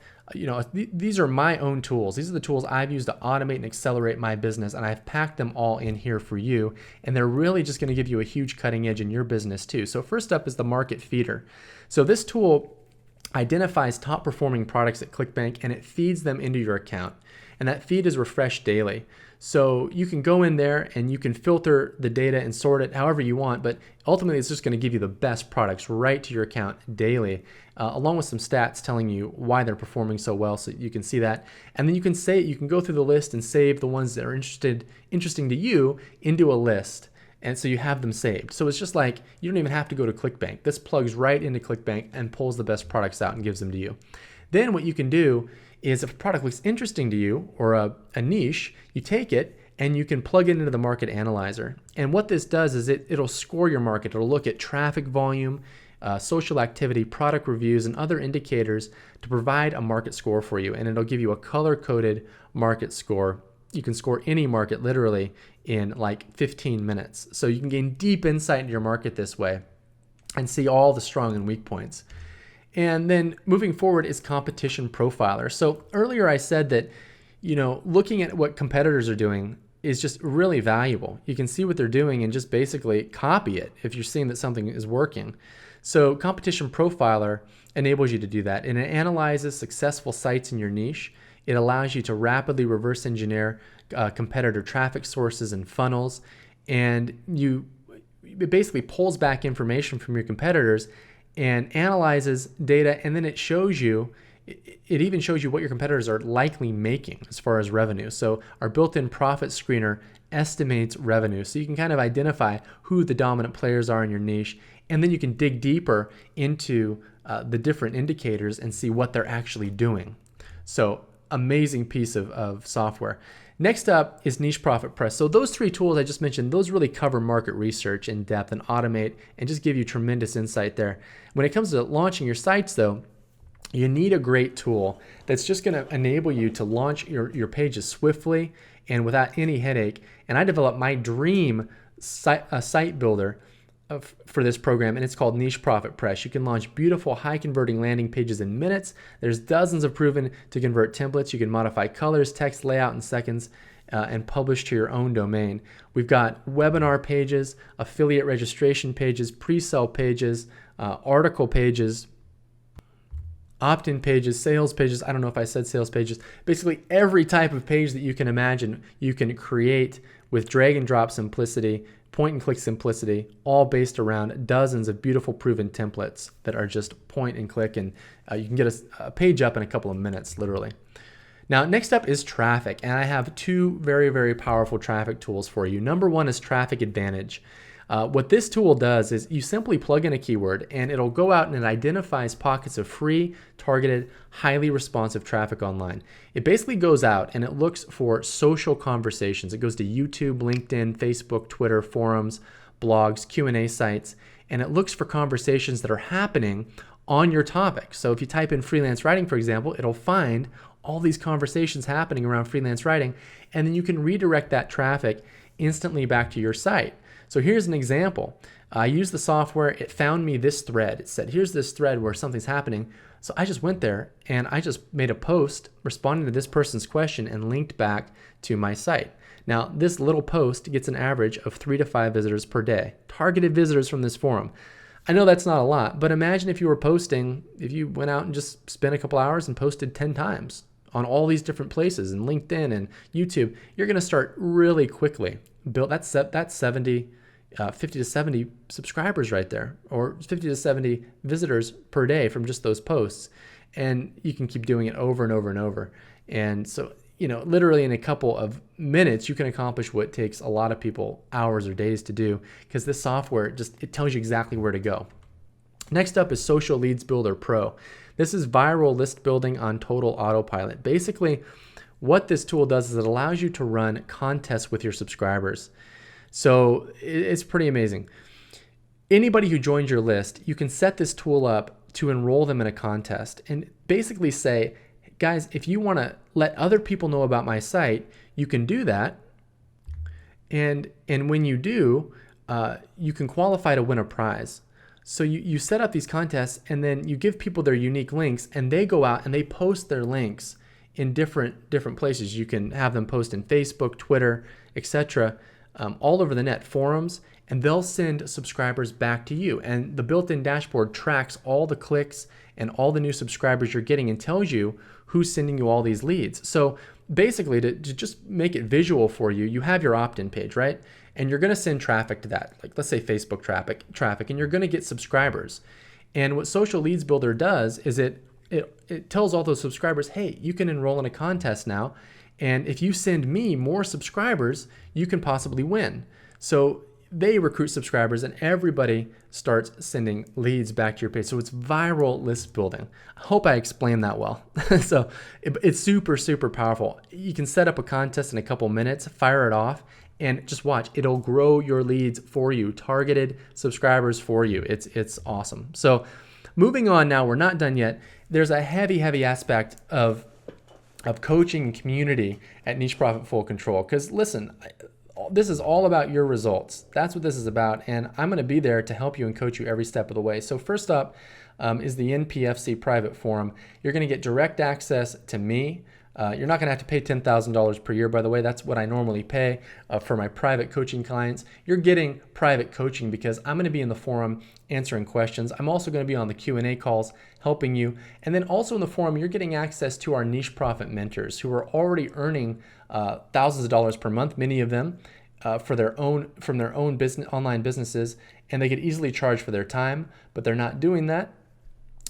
these are my own tools. These are the tools I've used to automate and accelerate my business, and I've packed them all in here for you. And they're really just going to give you a huge cutting edge in your business too. So first up is the Market Feeder. So this tool identifies top performing products at ClickBank, and it feeds them into your account. And that feed is refreshed daily. So you can go in there and you can filter the data and sort it however you want, but ultimately it's just going to give you the best products right to your account daily, along with some stats telling you why they're performing so well, so you can see that. And then you can go through the list and save the ones that are interesting to you into a list. And so you have them saved. So it's just like you don't even have to go to ClickBank. This plugs right into ClickBank and pulls the best products out and gives them to you. Then what you can do is if a product looks interesting to you or a niche, you take it and you can plug it into the market analyzer. And what this does is it'll score your market. It'll look at traffic volume, social activity, product reviews, and other indicators to provide a market score for you. And it'll give you a color-coded market score. You can score any market literally in like 15 minutes. So you can gain deep insight into your market this way and see all the strong and weak points. And then moving forward is Competition Profiler. So earlier I said that, looking at what competitors are doing is just really valuable. You can see what they're doing and just basically copy it if you're seeing that something is working. So Competition Profiler enables you to do that, and it analyzes successful sites in your niche. It allows you to rapidly reverse engineer competitor traffic sources and funnels, and it basically pulls back information from your competitors and analyzes data, and then it even shows you what your competitors are likely making as far as revenue. So our built-in profit screener estimates revenue. So you can kind of identify who the dominant players are in your niche, and then you can dig deeper into the different indicators and see what they're actually doing. So amazing piece of software. Next up is Niche Profit Press. So those 3 tools I just mentioned, those really cover market research in depth and automate and just give you tremendous insight there. When it comes to launching your sites though, you need a great tool that's just going to enable you to launch your pages swiftly and without any headache. And I developed my dream site builder for this program, and it's called Niche Profit Press. You can launch beautiful, high-converting landing pages in minutes. There's dozens of proven to convert templates. You can modify colors, text, layout in seconds, and publish to your own domain. We've got webinar pages, affiliate registration pages, pre-sale pages, article pages, opt-in pages, sales pages. I don't know if I said sales pages. Basically, every type of page that you can imagine, you can create with drag and drop simplicity, point and click simplicity, all based around dozens of beautiful proven templates that are just point and click, and you can get a page up in a couple of minutes, literally. Now, next up is traffic, and I have 2 very, very powerful traffic tools for you. Number 1 is Traffic Advantage. What this tool does is you simply plug in a keyword and it'll go out and it identifies pockets of free, targeted, highly responsive traffic online. It basically goes out and it looks for social conversations. It goes to YouTube, LinkedIn, Facebook, Twitter, forums, blogs, Q&A sites, and it looks for conversations that are happening on your topic. So if you type in freelance writing, for example, it'll find all these conversations happening around freelance writing, and then you can redirect that traffic instantly back to your site. So here's an example. I used the software, it found me this thread. It said, here's this thread where something's happening. So I just went there and I just made a post responding to this person's question and linked back to my site. Now, this little post gets an average of 3 to 5 visitors per day, targeted visitors from this forum. I know that's not a lot, but imagine if you were posting, if you went out and just spent a couple hours and posted 10 times on all these different places and LinkedIn and YouTube, you're going to start really quickly. That's 50 to 70 subscribers right there, or 50 to 70 visitors per day from just those posts. And you can keep doing it over and over and over. And so, literally in a couple of minutes, you can accomplish what takes a lot of people hours or days to do, because this software it tells you exactly where to go. Next up is Social Leads Builder Pro. This is viral list building on total autopilot. Basically, what this tool does is it allows you to run contests with your subscribers. So it's pretty amazing. Anybody who joins your list, you can set this tool up to enroll them in a contest and basically say, guys, if you want to let other people know about my site, you can do that. And when you do, you can qualify to win a prize. So you set up these contests and then you give people their unique links and they go out and they post their links in different places. You can have them post in Facebook, Twitter, etc., all over the net, forums, and they'll send subscribers back to you. And the built-in dashboard tracks all the clicks and all the new subscribers you're getting and tells you who's sending you all these leads. So basically, to just make it visual for you, you have your opt-in page, right? And you're going to send traffic to that, like let's say Facebook traffic, and you're going to get subscribers. And what Social Leads Builder does is it tells all those subscribers, hey, you can enroll in a contest now. And if you send me more subscribers, you can possibly win. So they recruit subscribers and everybody starts sending leads back to your page. So it's viral list building. I hope I explained that well. So it's super, super powerful. You can set up a contest in a couple minutes, fire it off, and just watch. It'll grow your leads for you, targeted subscribers for you. It's awesome. So moving on now, we're not done yet. There's a heavy aspect of coaching and community at Niche Profit Full Control. Because listen, this is all about your results. That's what this is about. And I'm going to be there to help you and coach you every step of the way. So first up is the NPFC private forum. You're going to get direct access to me. You're not going to have to pay $10,000 per year, by the way. That's what I normally pay for my private coaching clients. You're getting private coaching because I'm going to be in the forum answering questions. I'm also going to be on the Q&A calls helping you. And then also in the forum, you're getting access to our niche profit mentors who are already earning thousands of dollars per month, many of them from their own business, online businesses, and they could easily charge for their time, but they're not doing that.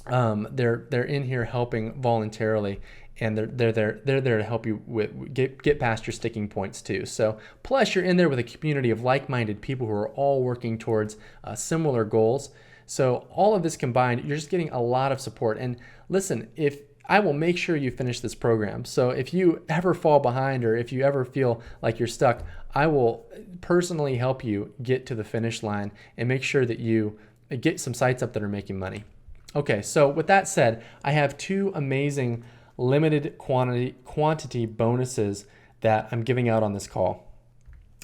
They're in here helping voluntarily, and they're there to help you get past your sticking points too. So plus you're in there with a community of like-minded people who are all working towards similar goals. So all of this combined, you're just getting a lot of support. And listen, if I will make sure you finish this program. So if you ever fall behind or if you ever feel like you're stuck, I will personally help you get to the finish line and make sure that you get some sites up that are making money. Okay, so with that said, I have two amazing limited quantity bonuses that I'm giving out on this call.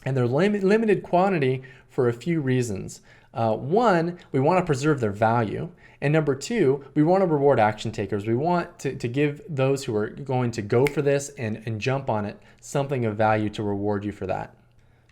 And they're limited quantity for a few reasons. One, we want to preserve their value. And number two, we want to reward action takers. We want to give those who are going to go for this and jump on it something of value to reward you for that.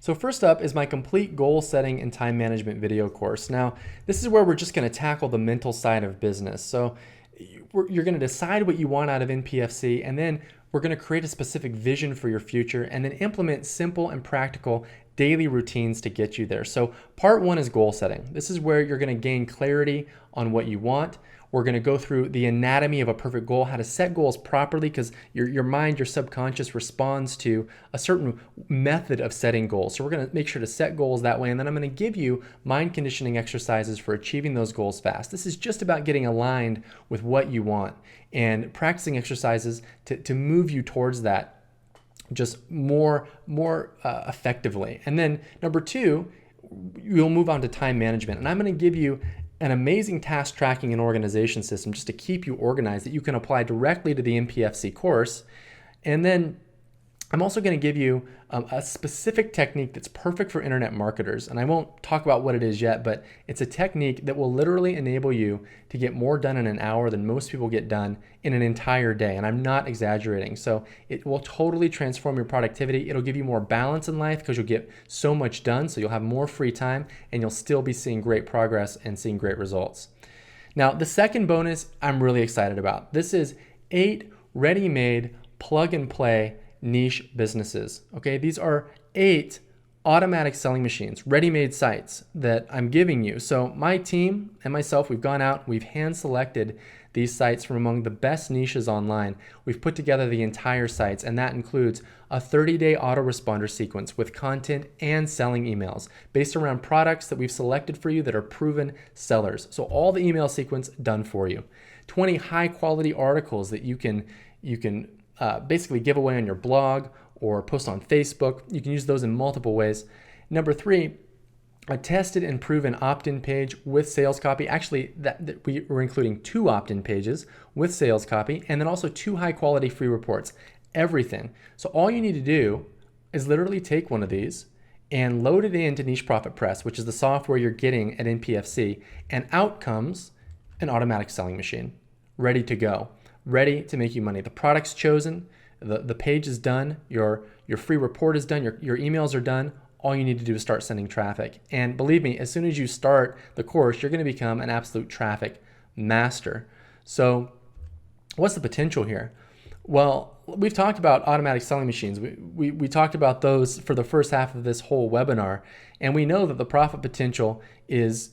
So first up is my complete goal setting and time management video course. Now, this is where we're just going to tackle the mental side of business. So you're going to decide what you want out of NPFC, and then we're going to create a specific vision for your future and then implement simple and practical daily routines to get you there. So part one is goal setting. This is where you're going to gain clarity on what you want. We're going to go through the anatomy of a perfect goal, how to set goals properly, because your mind, your subconscious responds to a certain method of setting goals. So we're going to make sure to set goals that way. And then I'm going to give you mind conditioning exercises for achieving those goals fast. This is just about getting aligned with what you want and practicing exercises to move you towards that just more effectively. And then number two, you'll move on to time management. And I'm going to give you an amazing task tracking and organization system just to keep you organized that you can apply directly to the NPFC course. And then I'm also going to give you a specific technique that's perfect for internet marketers. And I won't talk about what it is yet, but it's a technique that will literally enable you to get more done in an hour than most people get done in an entire day. And I'm not exaggerating. So it will totally transform your productivity. It'll give you more balance in life because you'll get so much done. So you'll have more free time and you'll still be seeing great progress and seeing great results. Now, the second bonus I'm really excited about. This is 8 ready-made plug and play niche businesses. Okay, these are 8 automatic selling machines, ready-made sites that I'm giving you. So my team and myself, we've gone out, we've hand selected these sites from among the best niches online. We've put together the entire sites, and that includes a 30-day autoresponder sequence with content and selling emails based around products that we've selected for you that are proven sellers. So all the email sequence done for you. 20 high-quality articles that you can basically give away on your blog or post on Facebook. You can use those in multiple ways. Number 3, a tested and proven opt-in page with sales copy. Actually, we're including 2 opt-in pages with sales copy, and then also 2 high-quality free reports. Everything. So all you need to do is literally take one of these and load it into Niche Profit Press, which is the software you're getting at NPFC, and out comes an automatic selling machine, ready to go. Ready to make you money. The product's chosen, the page is done, your free report is done, your emails are done. All you need to do is start sending traffic. And believe me, as soon as you start the course, you're going to become an absolute traffic master. So what's the potential here? Well, we've talked about automatic selling machines. We talked about those for the first half of this whole webinar, and we know that the profit potential is,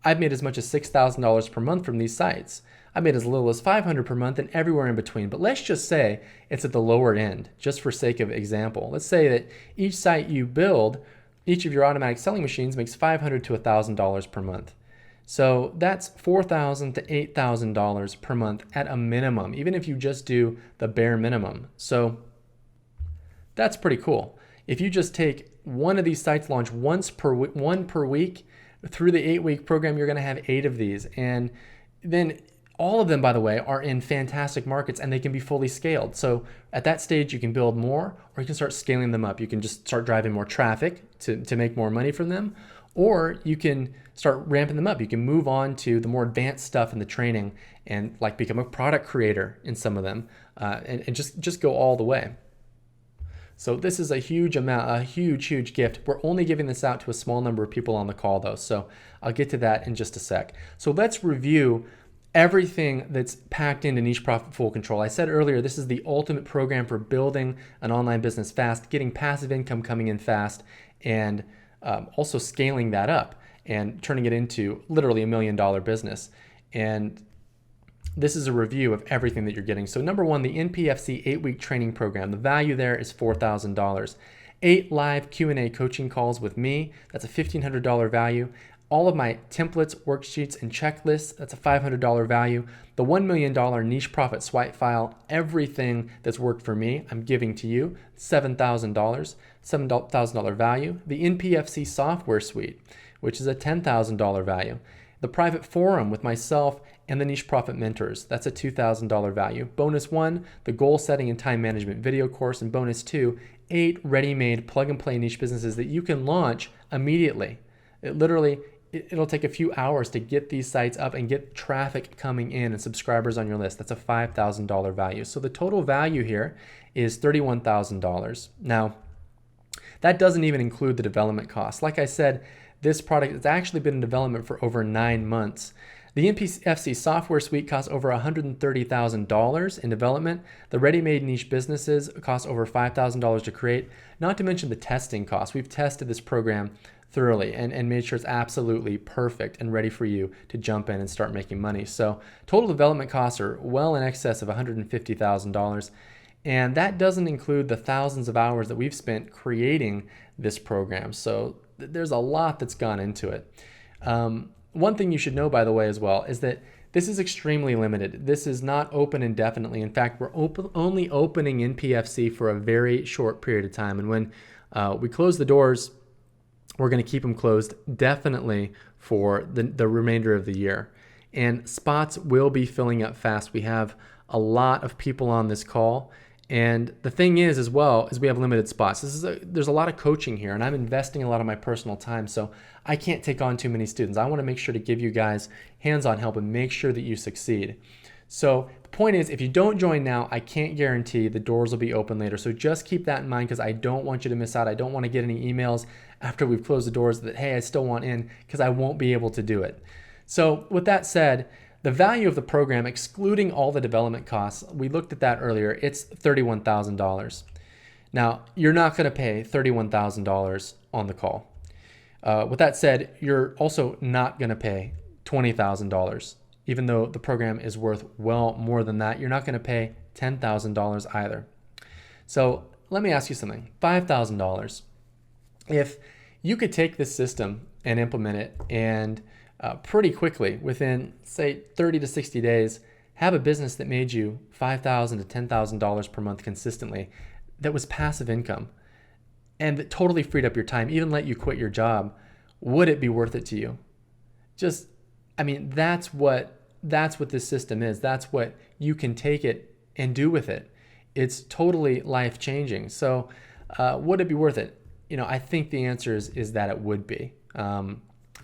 I've made as much as $6,000 per month from these sites. I made as little as $500 per month and everywhere in between. But let's just say it's at the lower end, just for sake of example. Let's say that each site you build, each of your automatic selling machines makes $500 to $1,000 per month. So that's $4,000 to $8,000 per month at a minimum, even if you just do the bare minimum. So that's pretty cool. If you just take one of these sites, launch one per week, through the 8-week program, you're going to have 8 of these. And then all of them, by the way, are in fantastic markets and they can be fully scaled. So at that stage, you can build more or you can start scaling them up. You can just start driving more traffic to make more money from them, or you can start ramping them up. You can move on to the more advanced stuff in the training and like become a product creator in some of them and just go all the way. So this is a huge amount, a huge gift. We're only giving this out to a small number of people on the call though. So I'll get to that in just a sec. So let's review everything that's packed into Niche Profit Full Control. I said earlier, this is the ultimate program for building an online business fast, getting passive income coming in fast, and also scaling that up and turning it into literally $1 million business. And this is a review of everything that you're getting. So number 1, the NPFC 8-week training program. The value there is $4,000. 8 live Q&A coaching calls with me. That's a $1,500 value. All of my templates, worksheets, and checklists, that's a $500 value. The $1 million niche profit swipe file, everything that's worked for me, I'm giving to you, $7,000, $7,000 value. The NPFC software suite, which is a $10,000 value. The private forum with myself and the Niche Profit mentors, that's a $2,000 value. Bonus 1, the goal setting and time management video course, and bonus 2, 8 ready-made plug-and-play niche businesses that you can launch immediately. It'll take a few hours to get these sites up and get traffic coming in and subscribers on your list. That's a $5,000 value. So the total value here is $31,000. Now, that doesn't even include the development costs. Like I said, this product has actually been in development for over 9 months. The NPFC software suite costs over $130,000 in development. The ready-made niche businesses cost over $5,000 to create, not to mention the testing costs. We've tested this program thoroughly and made sure it's absolutely perfect and ready for you to jump in and start making money. So total development costs are well in excess of $150,000. And that doesn't include the thousands of hours that we've spent creating this program. So there's a lot that's gone into it. One thing you should know, by the way, as well, is that this is extremely limited. This is not open indefinitely. In fact, we're only opening NPFC for a very short period of time. And when we close the doors we're going to keep them closed definitely for the remainder of the year. And spots will be filling up fast. We have a lot of people on this call. And the thing is, as well, is we have limited spots. There's a lot of coaching here, and I'm investing a lot of my personal time, so I can't take on too many students. I want to make sure to give you guys hands-on help and make sure that you succeed. So the point is, if you don't join now, I can't guarantee the doors will be open later. So just keep that in mind, because I don't want you to miss out. I don't want to get any emails after we've closed the doors that, hey, I still want in, because I won't be able to do it. So with that said, the value of the program, excluding all the development costs, we looked at that earlier, it's $31,000. Now, you're not going to pay $31,000 on the call. With that said, you're also not going to pay $20,000. Even though the program is worth well more than that, you're not going to pay $10,000 either. So let me ask you something, $5,000. If you could take this system and implement it and pretty quickly, within say 30 to 60 days, have a business that made you $5,000 to $10,000 per month consistently, that was passive income, and that totally freed up your time, even let you quit your job, would it be worth it to you? That's what this system is. That's what you can take it and do with it. It's totally life-changing. So would it be worth it? I think the answer is that it would be.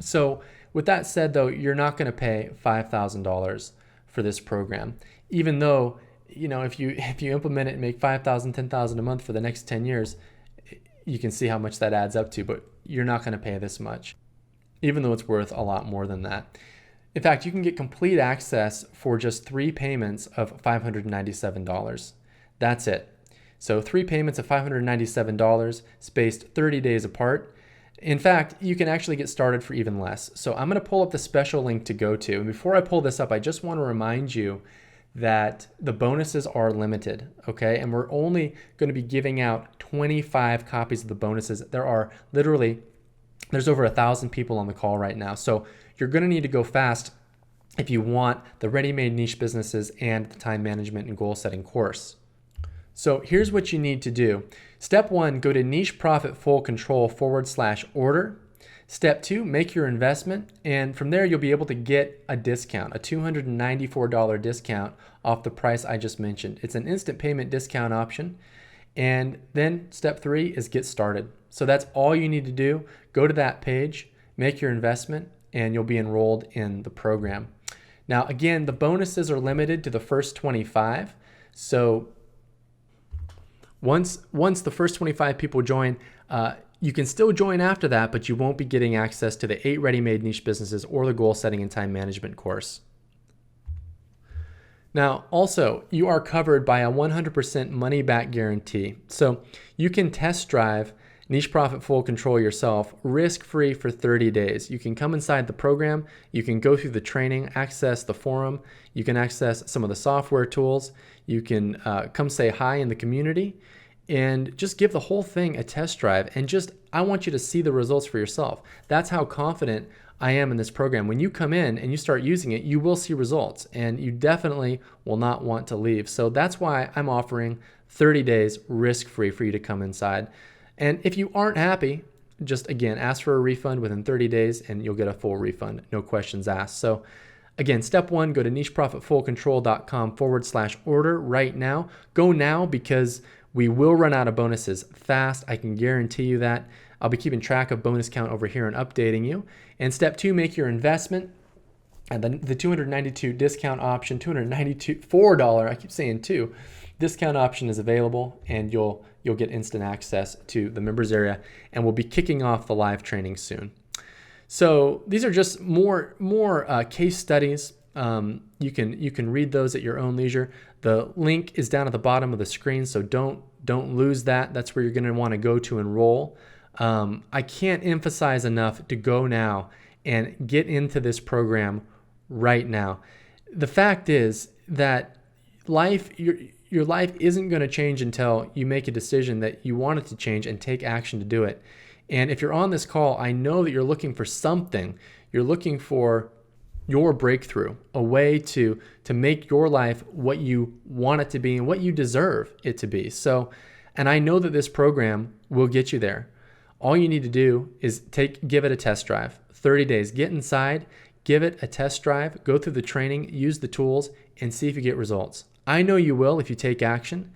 So with that said, though, you're not going to pay $5,000 for this program, even though, if you implement it and make $5,000, $10,000 a month for the next 10 years, you can see how much that adds up to, but you're not going to pay this much, even though it's worth a lot more than that. In fact, you can get complete access for just 3 payments of $597. That's it. So 3 payments of $597 spaced 30 days apart. In fact, you can actually get started for even less. So I'm going to pull up the special link to go to. And before I pull this up, I just want to remind you that the bonuses are limited, okay? And we're only going to be giving out 25 copies of the bonuses. There's over 1,000 people on the call right now. So you're going to need to go fast if you want the Ready-Made Niche Businesses and the Time Management and Goal Setting course. So here's what you need to do. Step 1, go to nicheprofitfullcontrol.com/order. Step 2, make your investment. And from there, you'll be able to get a discount, a $294 discount off the price I just mentioned. It's an instant payment discount option. And then step 3 is get started. So that's all you need to do. Go to that page, make your investment, and you'll be enrolled in the program. Now, again, the bonuses are limited to the first 25. So once the first 25 people join, you can still join after that, but you won't be getting access to the 8 Ready-Made Niche Businesses or the Goal Setting and Time Management course. Now, also, you are covered by a 100% money-back guarantee. So you can test drive Niche Profit Full Control yourself, risk-free for 30 days. You can come inside the program, you can go through the training, access the forum, you can access some of the software tools, you can come say hi in the community, and just give the whole thing a test drive. And I want you to see the results for yourself. That's how confident I am in this program. When you come in and you start using it, you will see results, and you definitely will not want to leave. So that's why I'm offering 30 days risk-free for you to come inside. And if you aren't happy, just again, ask for a refund within 30 days and you'll get a full refund, no questions asked. So again, step 1, go to nicheprofitfullcontrol.com/order right now. Go now, because we will run out of bonuses fast. I can guarantee you that. I'll be keeping track of bonus count over here and updating you. And step 2, make your investment. And then the $292 discount option, $4, I keep saying 2, discount option is available, and you'll get instant access to the members area, and we'll be kicking off the live training soon. So these are just more case studies. You can read those at your own leisure. The link is down at the bottom of the screen, so don't lose that. That's where you're going to want to go to enroll. I can't emphasize enough to go now and get into this program right now. The fact is that your life isn't going to change until you make a decision that you want it to change and take action to do it. And if you're on this call, I know that you're looking for something. You're looking for your breakthrough, a way to make your life what you want it to be and what you deserve it to be. So, and I know that this program will get you there. All you need to do is give it a test drive. 30 days. Get inside, give it a test drive, go through the training, use the tools, and see if you get results. I know you will if you take action,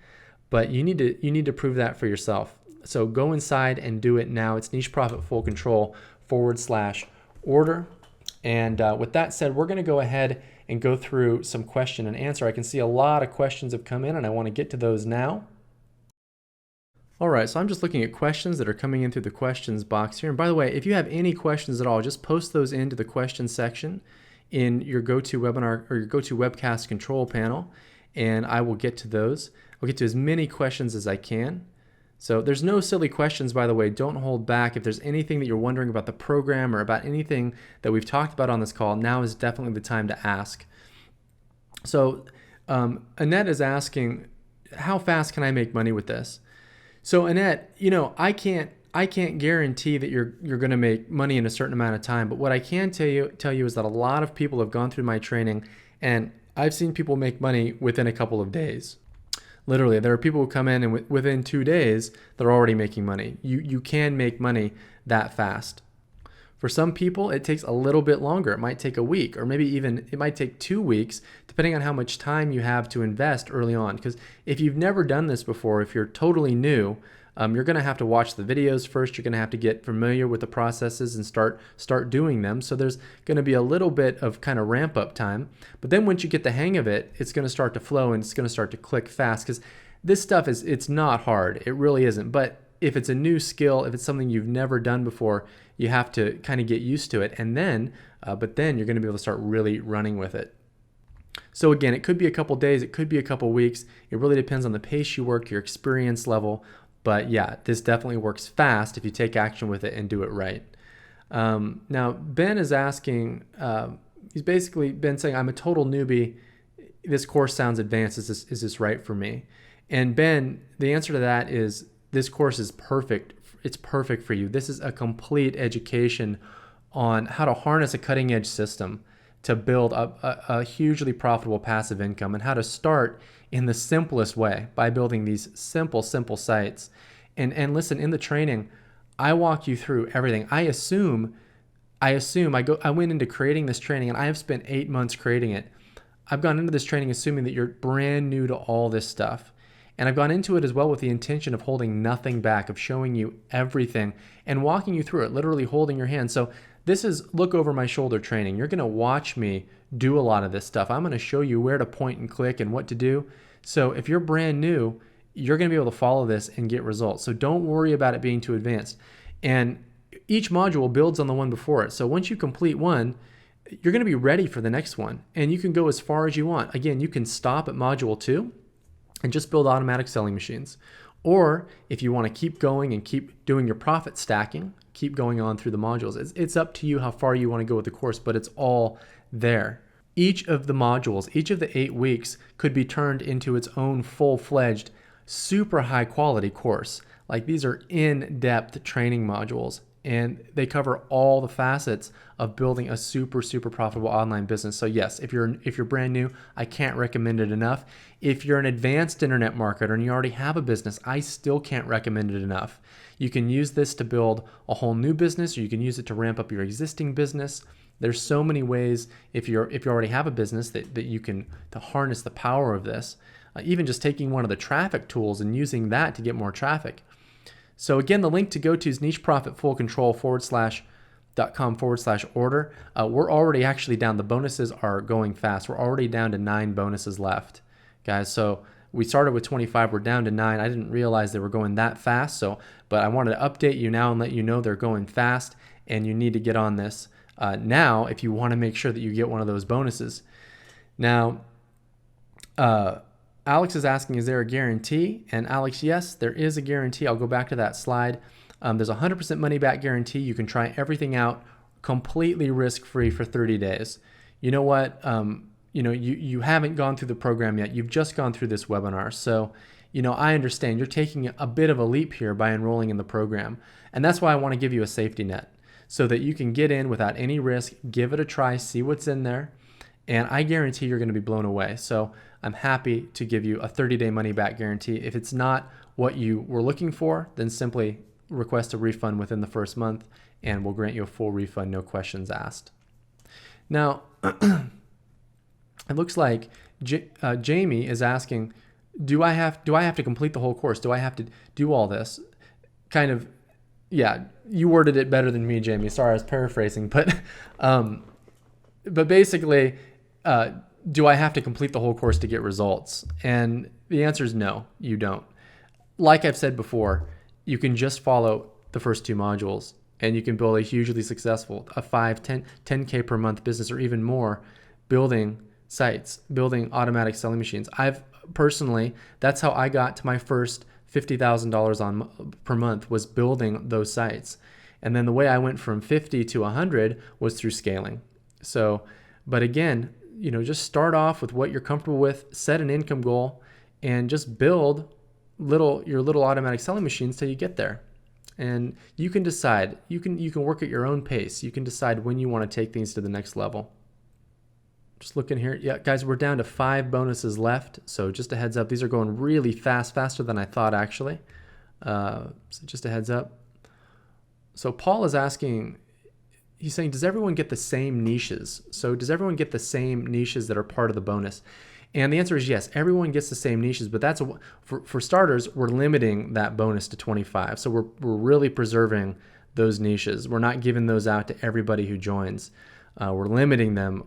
but you need to prove that for yourself. So go inside and do it now. It's Niche Profit Full Control /order. And with that said, we're going to go ahead and go through some question and answer. I can see a lot of questions have come in, and I want to get to those now. All right, so I'm just looking at questions that are coming in through the questions box here. And by the way, if you have any questions at all, just post those into the questions section in your GoToWebinar or your GoToWebcast control panel, and I will get to those. I'll get to as many questions as I can. So there's no silly questions, by the way. Don't hold back. If there's anything that you're wondering about the program or about anything that we've talked about on this call, now is definitely the time to ask. So Annette is asking, how fast can I make money with this? So Annette, I can't guarantee that you're going to make money in a certain amount of time, but what I can tell you is that a lot of people have gone through my training, and I've seen people make money within a couple of days. Literally, there are people who come in and within 2 days, they're already making money. You can make money that fast. For some people, it takes a little bit longer. It might take a week, or maybe even it might take 2 weeks, depending on how much time you have to invest early on. Because if you've never done this before, if you're totally new, you're going to have to watch the videos first. You're going to have to get familiar with the processes and start doing them. So there's going to be a little bit of kind of ramp up time. But then once you get the hang of it, it's going to start to flow and it's going to start to click fast, because this stuff it's not hard. It really isn't. But if it's a new skill, if it's something you've never done before, you have to kind of get used to it. And then, but then you're going to be able to start really running with it. So again, it could be a couple days, it could be a couple weeks. It really depends on the pace you work, your experience level. But yeah, this definitely works fast if you take action with it and do it right. Now, Ben is asking, he's basically been saying, I'm a total newbie. This course sounds advanced. Is this right for me? And Ben, the answer to that is this course is perfect. It's perfect for you. This is a complete education on how to harness a cutting edge system to build a hugely profitable passive income, and how to start in the simplest way by building these simple sites. And listen, in the training, I walk you through everything. I went into creating this training, and I have spent 8 months creating it. I've gone into this training assuming that you're brand new to all this stuff. And I've gone into it as well with the intention of holding nothing back, of showing you everything and walking you through it, literally holding your hand. So this is look over my shoulder training. You're going to watch me do a lot of this stuff. I'm going to show you where to point and click and what to do. So if you're brand new, you're going to be able to follow this and get results. So don't worry about it being too advanced. And each module builds on the one before it. So once you complete one, you're going to be ready for the next one. And you can go as far as you want. Again, you can stop at module 2 and just build automatic selling machines. Or if you want to keep going and keep doing your profit stacking, keep going on through the modules. It's up to you how far you want to go with the course, but it's all there. Each of the modules, each of the 8 weeks could be turned into its own full-fledged, super high quality course. Like, these are in-depth training modules, and they cover all the facets of building a super profitable online business. So yes, if you're brand new, I can't recommend it enough. If you're an advanced internet marketer and you already have a business, I still can't recommend it enough. You can use this to build a whole new business, or you can use it to ramp up your existing business. There's so many ways, if you already have a business, that you can to harness the power of this. Even just taking one of the traffic tools and using that to get more traffic. So again, the link to go to is nicheprofitfullcontrol.com/order. We're already actually down. The bonuses are going fast. We're already down to 9 bonuses left, guys. So we started with 25. We're down to 9. I didn't realize they were going that fast. But I wanted to update you now and let you know they're going fast, and you need to get on this now if you want to make sure that you get one of those bonuses. Now, Alex is asking, is there a guarantee? And Alex, yes, there is a guarantee. I'll go back to that slide. There's a 100% money back guarantee. You can try everything out completely risk-free for 30 days. You know what? You haven't gone through the program yet. You've just gone through this webinar. So, I understand you're taking a bit of a leap here by enrolling in the program. And that's why I want to give you a safety net so that you can get in without any risk, give it a try, see what's in there. And I guarantee you're going to be blown away. So I'm happy to give you a 30-day money-back guarantee. If it's not what you were looking for, then simply request a refund within the first month, and we'll grant you a full refund, no questions asked. Now, it looks like Jamie is asking, do I have to complete the whole course? Do I have to do all this? Kind of, yeah, you worded it better than me, Jamie. Sorry, I was paraphrasing, but basically, do I have to complete the whole course to get results? And the answer is no, you don't. Like I've said before, you can just follow the first 2 modules and you can build a hugely successful, a 5, 10K per month business or even more, building sites, building automatic selling machines. I've personally, that's how I got to my first $50,000 per month, was building those sites. And then the way I went from 50 to 100 was through scaling. So, but again, just start off with what you're comfortable with, set an income goal, and just build your little automatic selling machines till you get there. And you can decide, you can work at your own pace. You can decide when you want to take things to the next level. Just looking here. Yeah, guys, we're down to 5 bonuses left. So just a heads up, these are going really fast, faster than I thought actually. So just a heads up. So Paul is asking, he's saying, does everyone get the same niches? So does everyone get the same niches that are part of the bonus? And the answer is yes, everyone gets the same niches, but that's for starters, we're limiting that bonus to 25. So we're really preserving those niches. We're not giving those out to everybody who joins. We're limiting them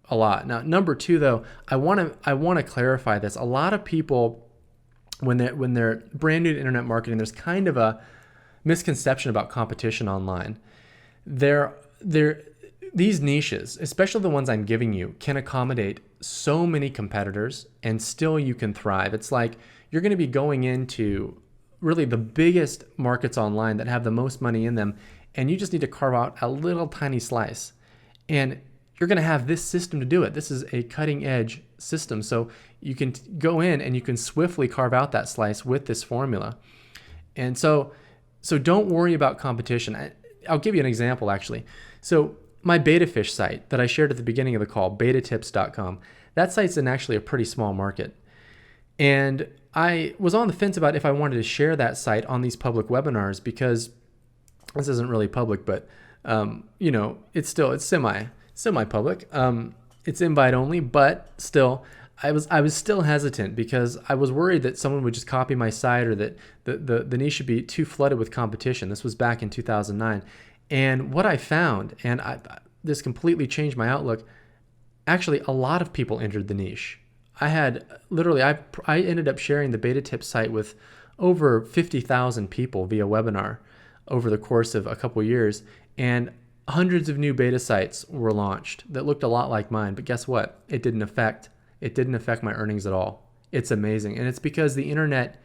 a lot. Now, number 2, though, I want to clarify this. A lot of people, when they're brand new to internet marketing, there's kind of a misconception about competition online. These niches, especially the ones I'm giving you, can accommodate so many competitors and still you can thrive. It's like you're going to be going into really the biggest markets online that have the most money in them, and you just need to carve out a little tiny slice. And you're going to have this system to do it. This is a cutting edge system. So you can go in and you can swiftly carve out that slice with this formula. And so don't worry about competition. I'll give you an example actually. So my BetaFish site that I shared at the beginning of the call, betatips.com, that site's in actually a pretty small market. And I was on the fence about if I wanted to share that site on these public webinars because this isn't really public, but it's semi-public. It's invite only, but still, I was still hesitant because I was worried that someone would just copy my site or that the niche should be too flooded with competition. This was back in 2009. And what I found, and this completely changed my outlook, actually a lot of people entered the niche. I ended up sharing the Beta Tips site with over 50,000 people via webinar over the course of a couple years, and hundreds of new beta sites were launched that looked a lot like mine. But guess what? It didn't affect my earnings at all. It's amazing, and it's because the internet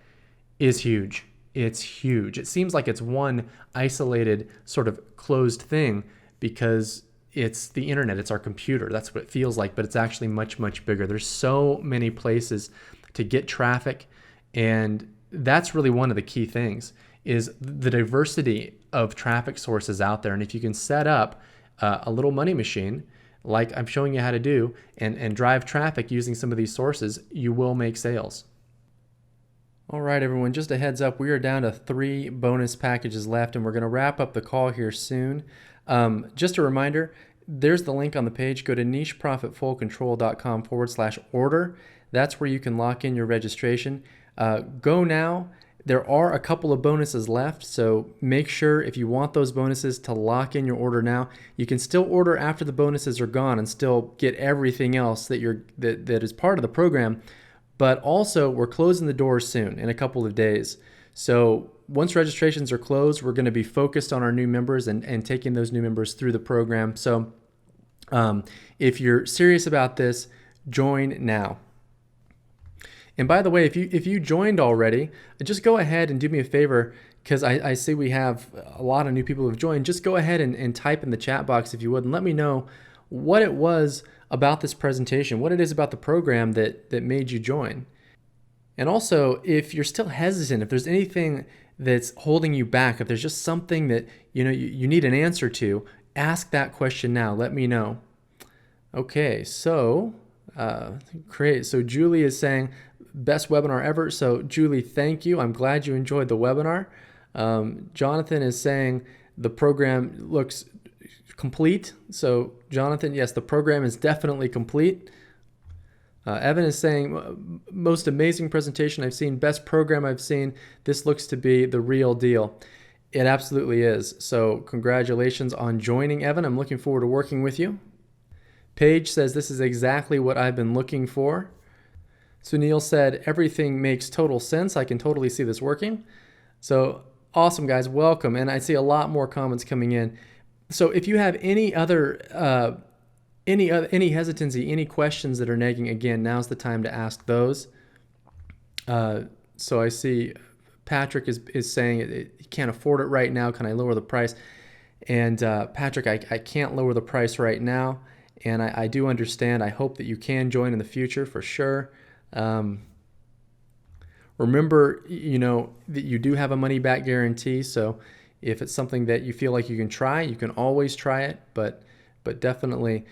is huge. It's huge. It seems like it's one isolated sort of closed thing because it's the internet, it's our computer. That's what it feels like, but it's actually much, much bigger. There's so many places to get traffic, and that's really one of the key things is the diversity of traffic sources out there. And if you can set up a little money machine like I'm showing you how to do and drive traffic using some of these sources, you will make sales. All right, everyone, just a heads up, we are down to 3 bonus packages left, and we're going to wrap up the call here soon. Just a reminder, there's the link on the page. Go to nicheprofitfullcontrol.com/order. That's where you can lock in your registration. Go now. There are a couple of bonuses left, so make sure if you want those bonuses to lock in your order now. You can still order after the bonuses are gone and still get everything else that is part of the program. But also, we're closing the doors soon, in a couple of days. So once registrations are closed, we're going to be focused on our new members and taking those new members through the program. So if you're serious about this, join now. And by the way, if you joined already, just go ahead and do me a favor, because I see we have a lot of new people who have joined. Just go ahead and type in the chat box if you would, and let me know what it was about this presentation, what it is about the program that made you join. And also, if you're still hesitant, if there's anything that's holding you back, if there's just something that you need an answer to, ask that question now. Let me know. Okay, so great. So Julie is saying, best webinar ever. So Julie, thank you. I'm glad you enjoyed the webinar. Jonathan is saying the program looks complete. So Jonathan, yes, the program is definitely complete. Evan is saying, most amazing presentation I've seen, best program I've seen. This looks to be the real deal. It absolutely is. So congratulations on joining, Evan. I'm looking forward to working with you. Paige says, this is exactly what I've been looking for. Sunil said, everything makes total sense. I can totally see this working. So awesome, guys. Welcome. And I see a lot more comments coming in. So if you have any other any hesitancy, any questions that are nagging, again, now's the time to ask those. So I see Patrick is saying he can't afford it right now. Can I lower the price? And Patrick, I can't lower the price right now. And I do understand. I hope that you can join in the future for sure. Remember, that you do have a money back guarantee. So if it's something that you feel like you can try, you can always try it. But definitely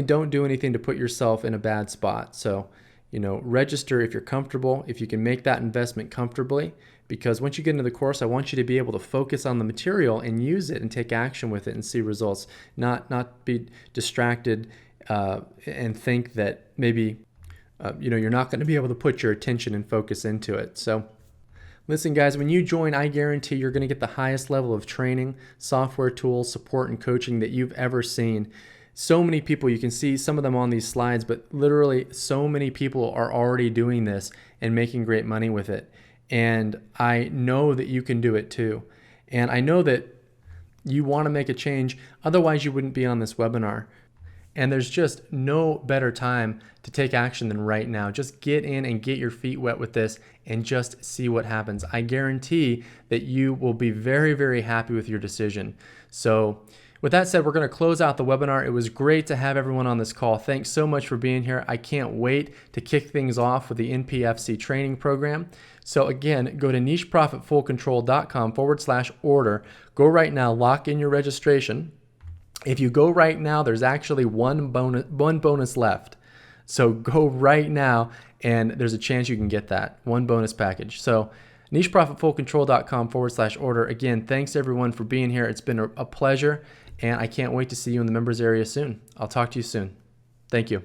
don't do anything to put yourself in a bad spot. So, register if you're comfortable, if you can make that investment comfortably, because once you get into the course, I want you to be able to focus on the material and use it and take action with it and see results, not be distracted and think that maybe, you're not going to be able to put your attention and focus into it. So listen, guys, when you join, I guarantee you're going to get the highest level of training, software tools, support, and coaching that you've ever seen. So many people, you can see some of them on these slides, but literally so many people are already doing this and making great money with it. And I know that you can do it too. And I know that you want to make a change. Otherwise, you wouldn't be on this webinar. And there's just no better time to take action than right now. Just get in and get your feet wet with this and just see what happens. I guarantee that you will be very, very happy with your decision. So with that said, we're going to close out the webinar. It was great to have everyone on this call. Thanks so much for being here. I can't wait to kick things off with the NPFC training program. So again, go to nicheprofitfullcontrol.com/order. Go right now, lock in your registration. If you go right now, there's actually one bonus left. So go right now, and there's a chance you can get that one bonus package. So nicheprofitfullcontrol.com/order. Again, thanks everyone for being here. It's been a pleasure, and I can't wait to see you in the members area soon. I'll talk to you soon. Thank you.